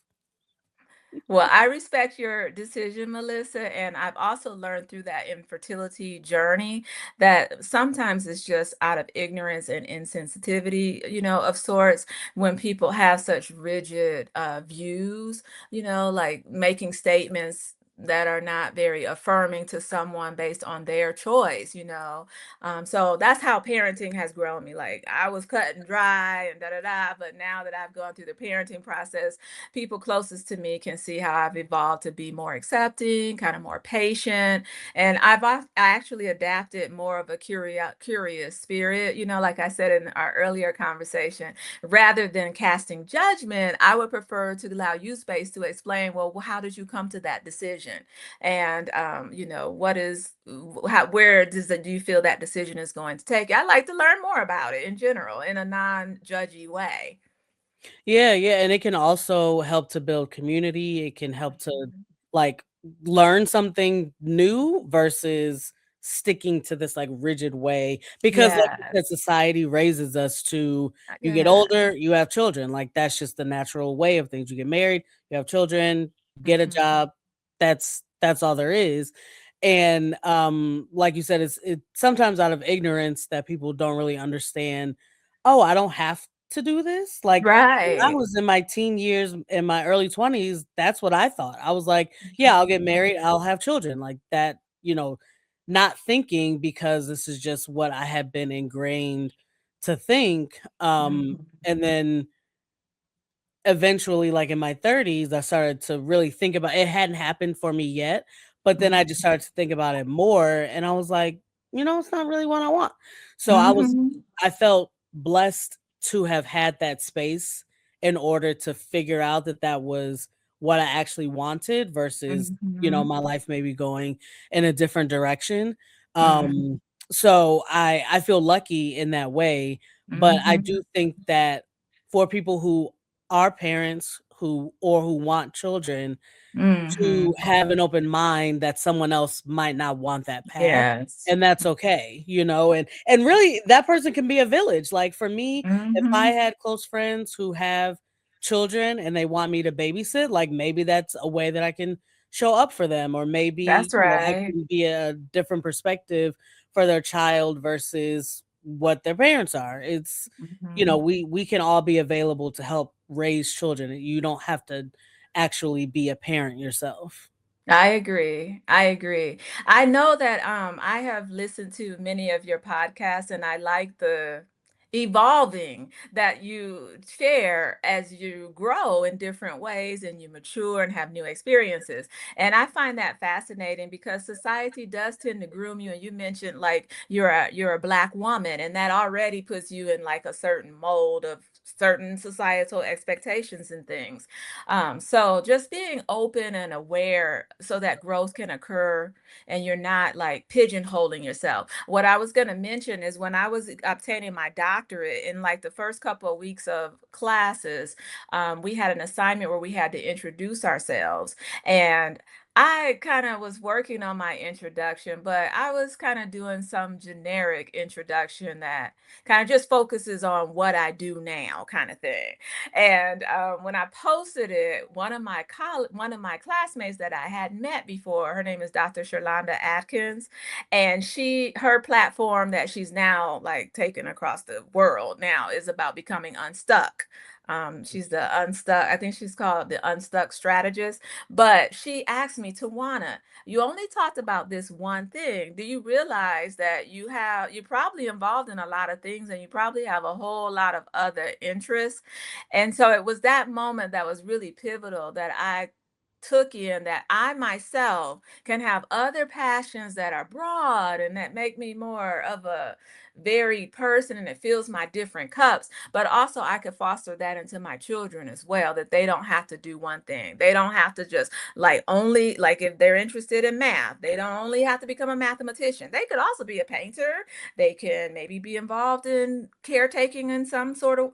Well, I respect your decision, Melissa, and I've also learned through that infertility journey that sometimes it's just out of ignorance and insensitivity, of sorts, when people have such rigid views, like making statements that are not very affirming to someone based on their choice. So that's how parenting has grown me. Like I was cut and dry and da da da, but now that I've gone through the parenting process, people closest to me can see how I've evolved to be more accepting, kind of more patient. And I actually adapted more of a curious spirit, like I said in our earlier conversation, rather than casting judgment, I would prefer to allow you space to explain, well, how did you come to that decision? And, what is, where do you feel that decision is going to take you? I like to learn more about it in general in a non judgy way. Yeah, yeah, and it can also help to build community. It can help to Mhm. like learn something new versus sticking to this like rigid way because like you said, Yes. society raises us to you get Yeah. older, you have children. Like that's just the natural way of things. You get married, you have children, get a Mhm. job. That's all there is. And like you said, it's sometimes out of ignorance that people don't really understand, oh, I don't have to do this. Like when I Right. was in my teen years, in my early 20s, that's what I thought. I was like, "Yeah, I'll get Mhm. married, I'll have children," like that, not thinking because this is just what I had been ingrained to think, Mhm. and then eventually, like in my 30s, I started to really think about it. Hadn't happened for me yet, but then I just Mhm. started to think about it more and I was like, it's not really what I want. So Mhm. I felt blessed to have had that space in order to figure out that that was what I actually wanted versus, Mhm. my life maybe going in a different direction. Mhm. So I feel lucky in that way, but I Mhm. do think that for people who our parents who want children to Mhm. have an open mind that someone else might not want that path, Yes. and that's okay, and really that person can be a village. Like for me, if I Mhm. had close friends who have children and they want me to babysit, like maybe that's a way that I can show up for them, or maybe That's I right. can be a different perspective for their child versus what their parents are. It's Mhm. we can all be available to help raise children. You don't have to actually be a parent yourself. I agree. I agree. I know that I have listened to many of your podcasts and I like the evolving that you share as you grow in different ways and you mature and have new experiences. And I find that fascinating because society does tend to groom you, and you mentioned like you're a black woman, and that already puts you in like a certain mold of certain societal expectations and things. So just being open and aware so that growth can occur and you're not like pigeonholing yourself. What I was going to mention is when I was obtaining my doctorate, in like the first couple of weeks of classes, we had an assignment where we had to introduce ourselves. And I kind of was working on my introduction, but I was kind of doing some generic introduction that kind of just focuses on what I do now, kind of thing. And when I posted it, one of my classmates that I had met before, her name is Dr. Sherlonda Atkins, and her platform that she's now like taken across the world now is about becoming unstuck. She's the unstuck, I think she's called the unstuck strategist. But she asked me, Tawana, you only talked about this one thing. Do you realize that you're probably involved in a lot of things and you probably have a whole lot of other interests? And so it was that moment that was really pivotal that I took in that I myself can have other passions that are broad and that make me more of a varied person and it fills my different cups. But also, I could foster that into my children as well, that they don't have to do one thing. They don't have to just like only, like if they're interested in math, they don't only have to become a mathematician. They could also be a painter. They can maybe be involved in caretaking in some sort of,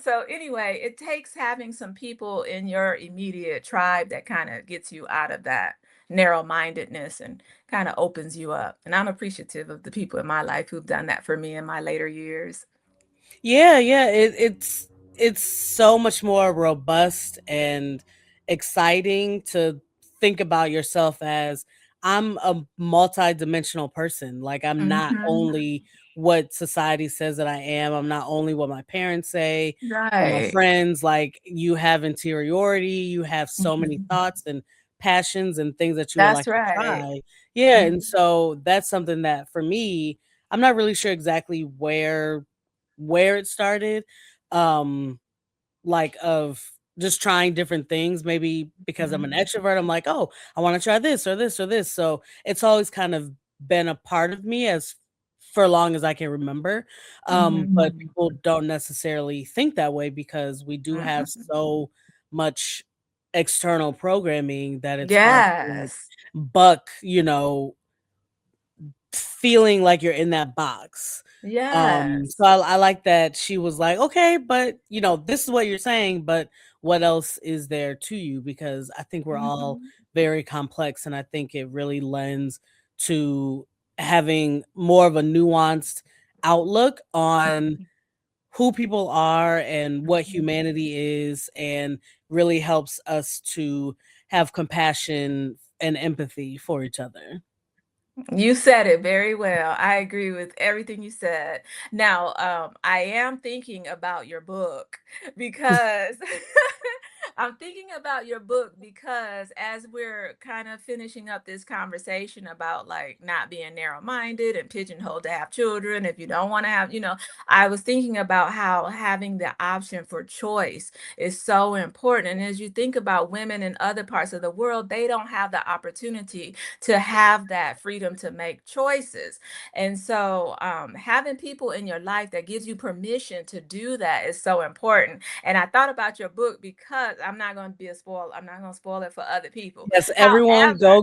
so anyway, it takes having some people in your immediate tribe that kind of gets you out of that narrow-mindedness and kind of opens you up. And I'm appreciative of the people in my life who've done that for me in my later years. Yeah, yeah, it's so much more robust and exciting to think about yourself as I'm a multi-dimensional person. Like I'm not Mhm. only what society says that I am, I'm not only what my parents say or my Right. friends. Like you have interiority, you have so many Mhm. thoughts and passions and things that you would That's like to right. try. Yeah, Mhm. and so that's something that for me, I'm not really sure exactly where it started, um, like of just trying different things. Maybe because I'm an Mhm. extrovert, I'm like, oh, I want to try this or this or this. So it's always kind of been a part of me as for long as I can remember. But Mhm. people don't necessarily think that way because we do have Mhm. so much external programming that it's hard to like Yes. buck, feeling like you're in that box. So Yes. I like that she was like, okay, but this is what you're saying, but what else is there to you? Because I think we're all Mhm. very complex, and I think it really lends to having more of a nuanced outlook on who people are and what Mhm. humanity is, and really helps us to have compassion and empathy for each other. You said it very well. I agree with everything you said. Now, I am thinking about your book because I'm thinking about your book because as we're kind of finishing up this conversation about like not being narrow-minded and pigeonholed to have children if you don't want to have, I was thinking about how having the option for choice is so important. And as you think about women in other parts of the world, they don't have the opportunity to have that freedom to make choices. And so, having people in your life that gives you permission to do that is so important. And I thought about your book because I'm not going to be a spoil. I'm not going to spoil it for other people. Yes, everyone However,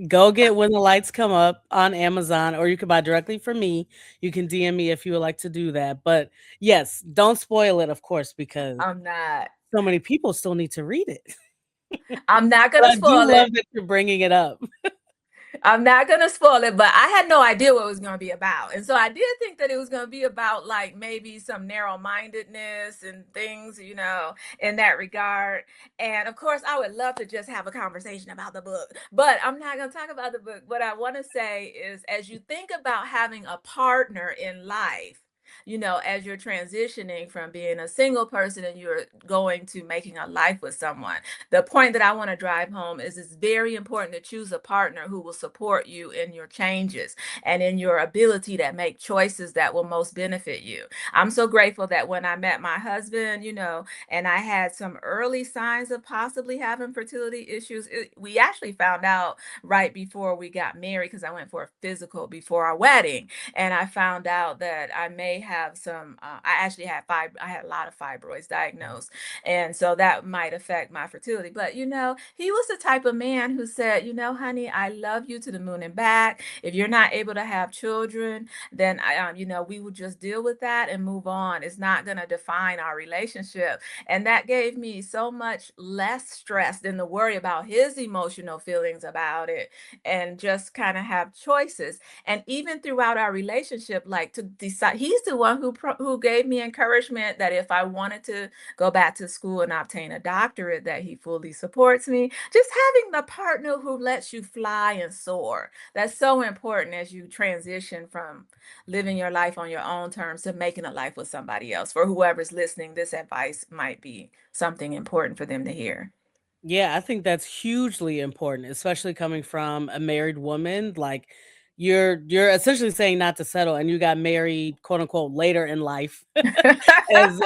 go get When the Lights Come Up on Amazon, or you can buy directly from me. You can DM me if you would like to do that. But yes, don't spoil it, of course, because I'm not. so many people still need to read it. I'm not going But to I do spoil love it. that you're bringing it up. I'm not gonna spoil it, but I had no idea what it was gonna be about. And so I did think that it was gonna be about like maybe some narrow-mindedness and things, in that regard. And of course, I would love to just have a conversation about the book, but I'm not gonna talk about the book. What I want to say is as you think about having a partner in life, as you're transitioning from being a single person and you're going to making a life with someone, the point that I want to drive home is it's very important to choose a partner who will support you in your changes and in your ability to make choices that will most benefit you. I'm so grateful that when I met my husband, and I had some early signs of possibly having fertility issues, we actually found out right before we got married because I went for a physical before our wedding, and I found out that I may have some. I actually had I had a lot of fibroids diagnosed, and so that might affect my fertility. But he was the type of man who said, honey, I love you to the moon and back. If you're not able to have children, then we would just deal with that and move on. It's not going to define our relationship. And that gave me so much less stress than to worry about his emotional feelings about it and just kind of have choices. And even throughout our relationship, like to decide, he's the one who gave me encouragement that if I wanted to go back to school and obtain a doctorate, that he fully supports me. Just having the partner who lets you fly and soar. That's so important as you transition from living your life on your own terms to making a life with somebody else. For whoever's listening, this advice might be something important for them to hear. Yeah, I think that's hugely important, especially coming from a married woman. Like you're essentially saying not to settle, and you got married, quote unquote, later in life, as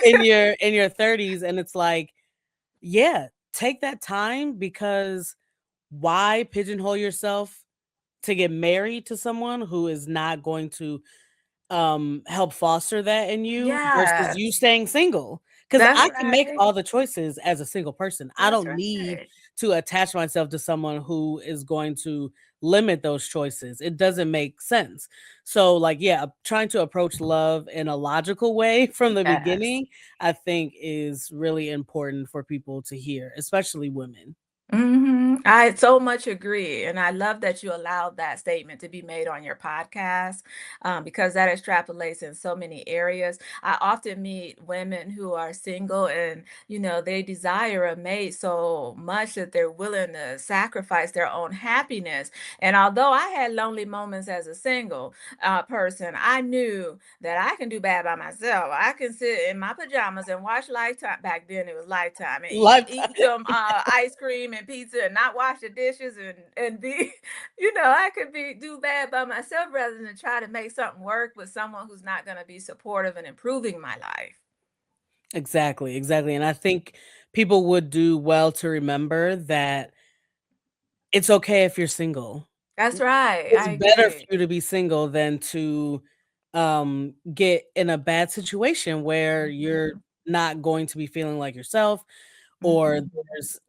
in your 30s, and it's like, yeah, take that time, because why pigeonhole yourself to get married to someone who is not going to help foster that in you, versus you Yes, staying single, because that's I can make right. all the choices as a single person. I That's don't need right. to attach myself to someone who is going to limit those choices. It doesn't make sense. So like, yeah, trying to approach love in a logical way from the Yes. beginning, I think is really important for people to hear, especially women. I so much agree. And I love that you allowed that statement to be made on your podcast, because that extrapolates in so many areas. I often meet women who are single and, they desire a mate so much that they're willing to sacrifice their own happiness. And although I had lonely moments as a single person, I knew that I can do bad by myself. I can sit in my pajamas and watch Lifetime. Back then it was Lifetime, and eat Lifetime. some ice cream and pizza and not wash the dishes and be, I could be do bad by myself rather than try to make something work with someone who's not going to be supportive and improving my life. Exactly, exactly. And I think people would do well to remember that it's okay if you're single. That's right. It's I better for agree. you to be single than to get in a bad situation where you're Mhm. not going to be feeling like yourself, or Mhm. there's,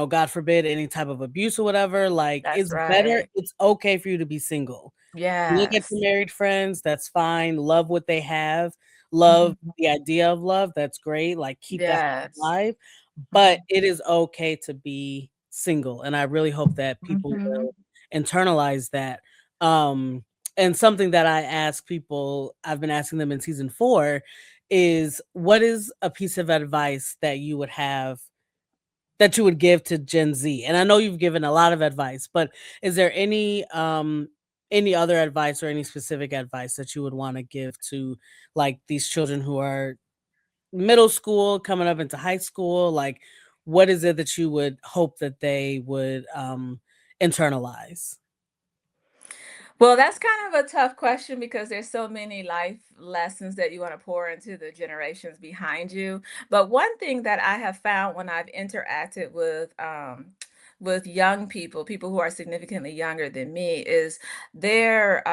God forbid, any type of abuse or whatever. Like, That's it's better, right. it's okay for you to be single. Look at Yes. your married friends, that's fine. Love what they have. Love Mhm. the idea of love, that's great. Like, keep that Yes. alive. But Mhm. it is okay to be single. And I really hope that people Mhm. will internalize that. Um, and something that I ask people, I've been asking them in season 4, is what is a piece of advice that you would have that you would give to Gen Z? And I know you've given a lot of advice, but is there any other advice or any specific advice that you would want to give to like these children who are middle school coming up into high school? Like, what is it that you would hope that they would internalize? Well, that's kind of a tough question because there's so many life lessons that you want to pour into the generations behind you. But one thing that I have found when I've interacted with young people, people who are significantly younger than me, is their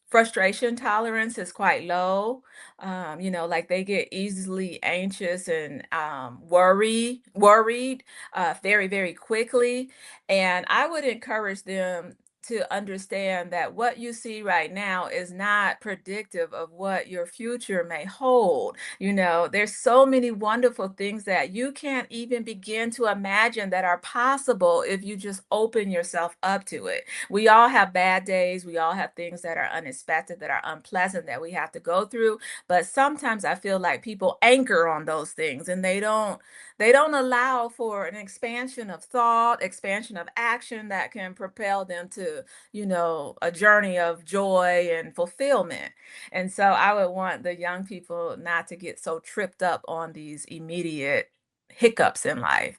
frustration tolerance is quite low. Like they get easily anxious and worried very, very quickly. And I would encourage them to understand that what you see right now is not predictive of what your future may hold. There's so many wonderful things that you can't even begin to imagine that are possible if you just open yourself up to it. We all have bad days, we all have things that are unexpected, that are unpleasant, that we have to go through, but sometimes I feel like people anchor on those things and they don't allow for an expansion of thought, expansion of action that can propel them to, a journey of joy and fulfillment. And so I would want the young people not to get so tripped up on these immediate hiccups in life.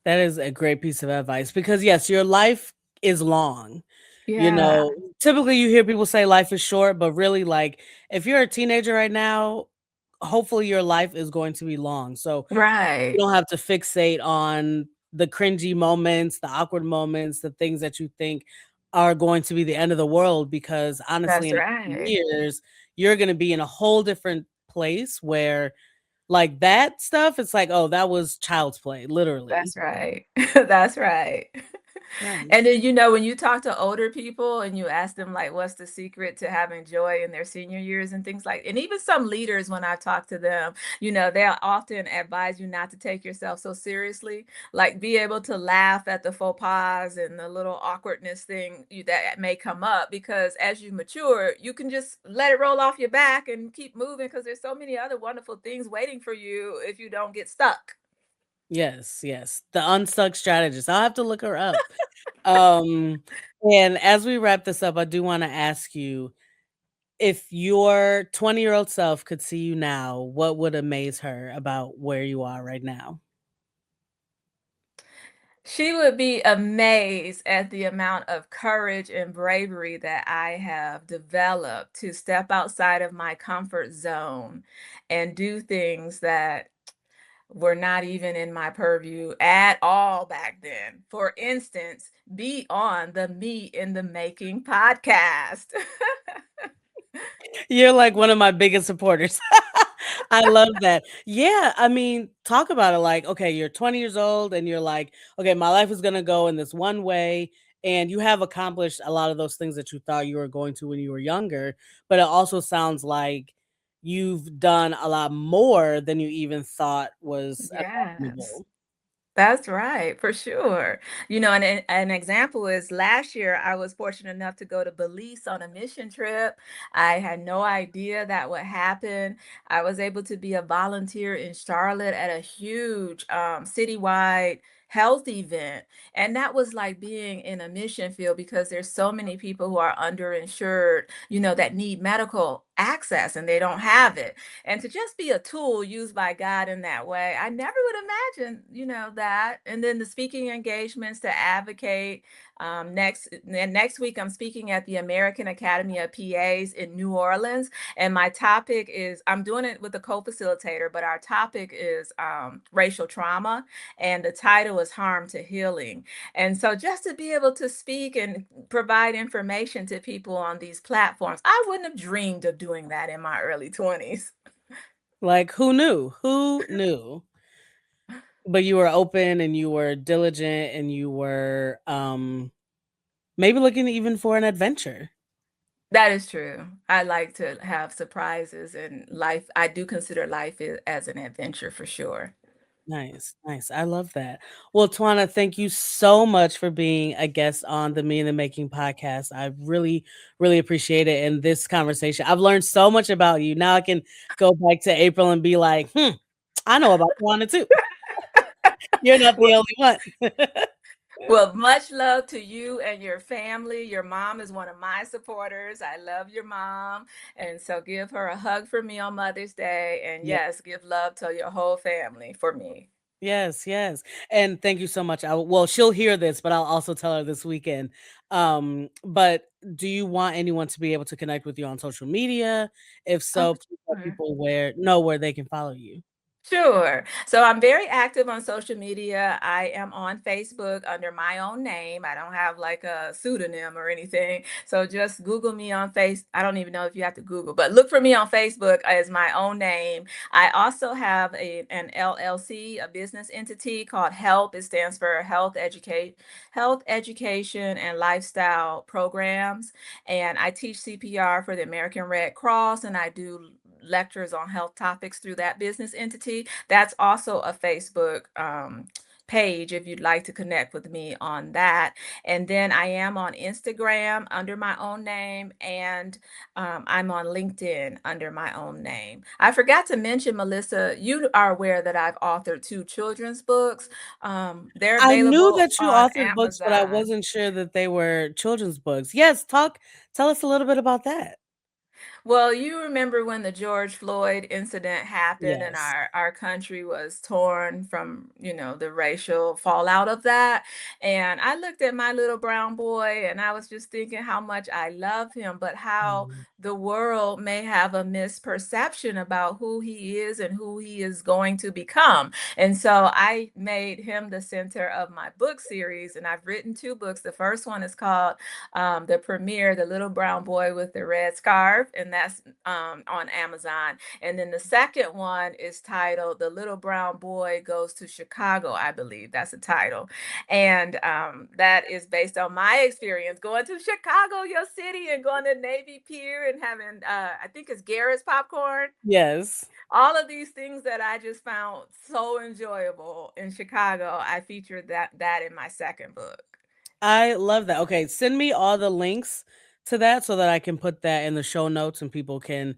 That is a great piece of advice because yes, your life is long. You Yeah, know, typically you hear people say life is short, but really, like, if you're a teenager right now, hopefully your life is going to be long. So you right. don't have to fixate on the cringy moments, the awkward moments, the things that you think are going to be the end of the world, because honestly, That's in a few right. years, you're going to be in a whole different place where, like, that stuff, it's like, oh, that was child's play, literally. That's right. That's right. And Nice. then, when you talk to older people and you ask them, like, what's the secret to having joy in their senior years and things like, and even some leaders, when I talk to them, they'll often advise you not to take yourself so seriously, like be able to laugh at the faux pas and the little awkwardness that may come up, because as you mature, you can just let it roll off your back and keep moving because there's so many other wonderful things waiting for you if you don't get stuck. Yes, yes. The unstuck strategist. I'll have to look her up. Um, and as we wrap this up, I do want to ask you, if your 20-year-old self could see you now, what would amaze her about where you are right now? She would be amazed at the amount of courage and bravery that I have developed to step outside of my comfort zone and do things that were not even in my purview at all back then. For instance, be on the Me in the Making podcast. You're like one of my biggest supporters. I love that. Yeah, I mean, talk about it, like, okay, you're 20 years old and you're like, okay, my life is gonna go in this one way. And you have accomplished a lot of those things that you thought you were going to when you were younger. But it also sounds like you've done a lot more than you even thought was Yes. imaginable. That's right, for sure. And an example is last year, I was fortunate enough to go to Belize on a mission trip. I had no idea that would happen. I was able to be a volunteer in Charlotte at a huge citywide health event. And that was like being in a mission field because there's so many people who are underinsured, that need medical access and they don't have it. And to just be a tool used by God in that way, I never would imagine, that. And then the speaking engagements to advocate. Next week, I'm speaking at the American Academy of PAs in New Orleans, and my topic is, I'm doing it with a co-facilitator, but our topic is racial trauma, and the title is Harm to Healing. And so, just to be able to speak and provide information to people on these platforms, I wouldn't have dreamed of doing that in my early 20s. Like, who knew? Who knew? But you were open and you were diligent and you were maybe looking even for an adventure. That is true. I like to have surprises in life. I do consider life as an adventure for sure. Nice, nice. I love that. Well, Twana, thank you so much for being a guest on the Me in the Making podcast. I really, really appreciate it. And this conversation, I've learned so much about you. Now I can go back to April and be like, I know about Twana too. You're not the Well, only one. well, much love to you and your family. Your mom is one of my supporters. I love your mom. And so give her a hug for me on Mother's Day. And Yeah. yes, give love to your whole family for me. Yes, yes. And thank you so much. She'll hear this, but I'll also tell her this weekend. But do you want anyone to be able to connect with you on social media? If Oh, so, please let sure. people know where they can follow you. Sure. So I'm very active on social media. I am on Facebook under my own name. I don't have like a pseudonym or anything. So just Google me on Face. I don't even know if you have to Google, but look for me on Facebook as my own name. I also have an LLC, a business entity called HELP. It stands for Health Education and Lifestyle Programs. And I teach CPR for the American Red Cross, and I do lectures on health topics through that business entity. That's also a Facebook page if you'd like to connect with me on that. And then I am on Instagram under my own name, and I'm on LinkedIn under my own name. I forgot to mention, Melissa, you are aware that I've authored two children's books. They're I knew available that you on authored books, but I Amazon. wasn't sure that they were children's books. Yes, tell us a little bit about that. Well, you remember when the George Floyd incident happened and Yes. our country was torn from, the racial fallout of that. And I looked at my little brown boy and I was just thinking how much I love him, but how Mhm. the world may have a misperception about who he is and who he is going to become. And so I made him the center of my book series, and I've written two books. The first one is called the premiere, The Little Brown Boy with the Red Scarf, and that's on Amazon. And then the second one is titled The Little Brown Boy Goes to Chicago, I believe that's the title. And that is based on my experience going to Chicago, your city, and going to Navy Pier and having, I think it's Garrett's popcorn. Yes. All of these things that I just found so enjoyable in Chicago, I featured that in my second book. I love that. Okay, send me all the links to that so that I can put that in the show notes and people can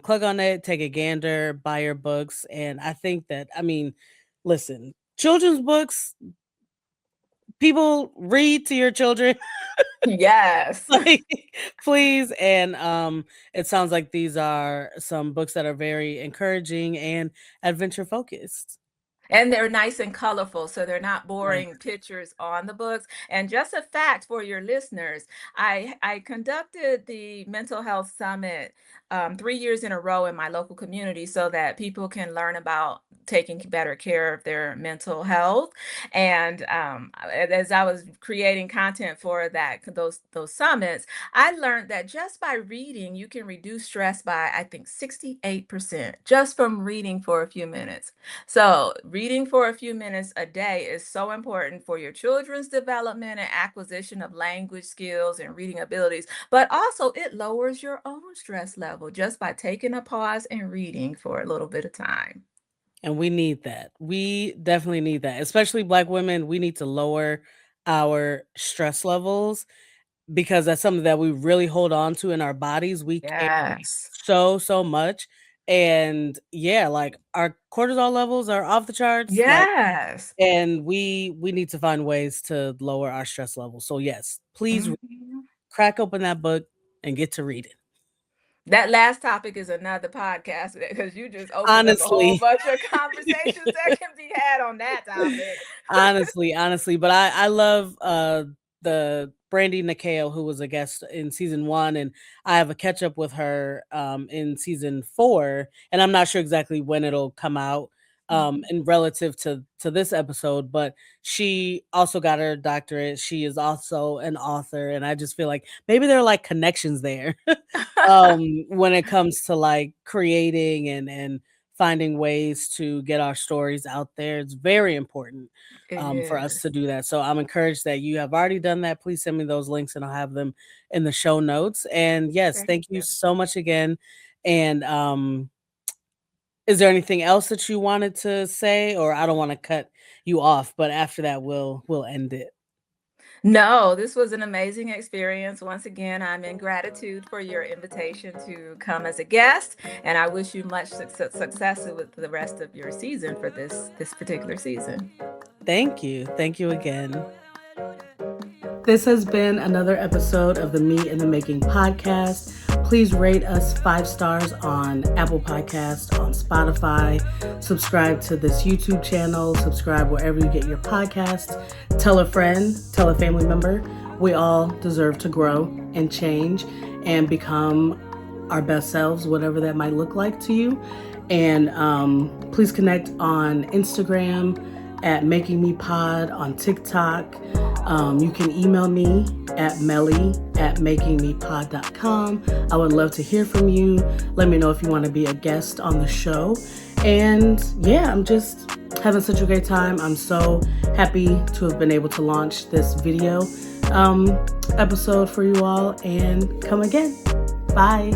click on it, take a gander, buy your books. And I think that, listen, children's books, people read to your children. Yes. Like, please. And it sounds like these are some books that are very encouraging and adventure focused. And they're nice and colorful, so they're not Yes. boring pictures on the books. And just a fact for your listeners, I conducted the mental health summit 3 years in a row in my local community so that people can learn about taking better care of their mental health. And as I was creating content for those summits, I learned that just by reading, you can reduce stress by, I think, 68% just from reading for a few minutes. So, reading for a few minutes a day is so important for your children's development and acquisition of language skills and reading abilities, but also it lowers your own stress level just by taking a pause and reading for a little bit of time. And we need that. We definitely need that. Especially Black women, we need to lower our stress levels because that's something that we really hold on to in our bodies. We carry Yes. so, so much. And yeah, like our cortisol levels are off the charts. Like, Yes. and we need to find ways to lower our stress levels. So yes, please Mhm. crack open that book and get to reading. That last topic is another podcast because you just opened up a whole Honestly. bunch of conversations that can be had on that topic. Honestly, but I love the Brandy Nikale who was a guest in season 1, and I have a catch up with her in season 4, and I'm not sure exactly when it'll come out Mhm. in relative to this episode, but she also got her doctorate. She is also an author, and I just feel like maybe there are like connections there when it comes to like creating and finding ways to get our stories out there. It's very important It for us to is. do that. So I'm encouraged that you have already done that. Please send me those links and I'll have them in the show notes. And yes, Thank thank you you. so much again. And is there anything else that you wanted to say, or I don't want to cut you off, but after that we'll end it. No, this was an amazing experience. Once again, I'm in gratitude for your invitation to come as a guest, and I wish you much success with the rest of your season for this particular season. Thank you. Thank you again. This has been another episode of the Me in the Making podcast. Please rate us 5 stars on Apple Podcasts, on Spotify. Subscribe to this YouTube channel. Subscribe wherever you get your podcasts. Tell a friend, tell a family member. We all deserve to grow and change and become our best selves, whatever that might look like to you. And please connect on Instagram at Making Me Pod, on TikTok. You can email me at meli@makingmepod.com. I would love to hear from you. Let me know if you want to be a guest on the show. And yeah, I'm just having such a great time. I'm so happy to have been able to launch this video episode for you all, and come again. Bye.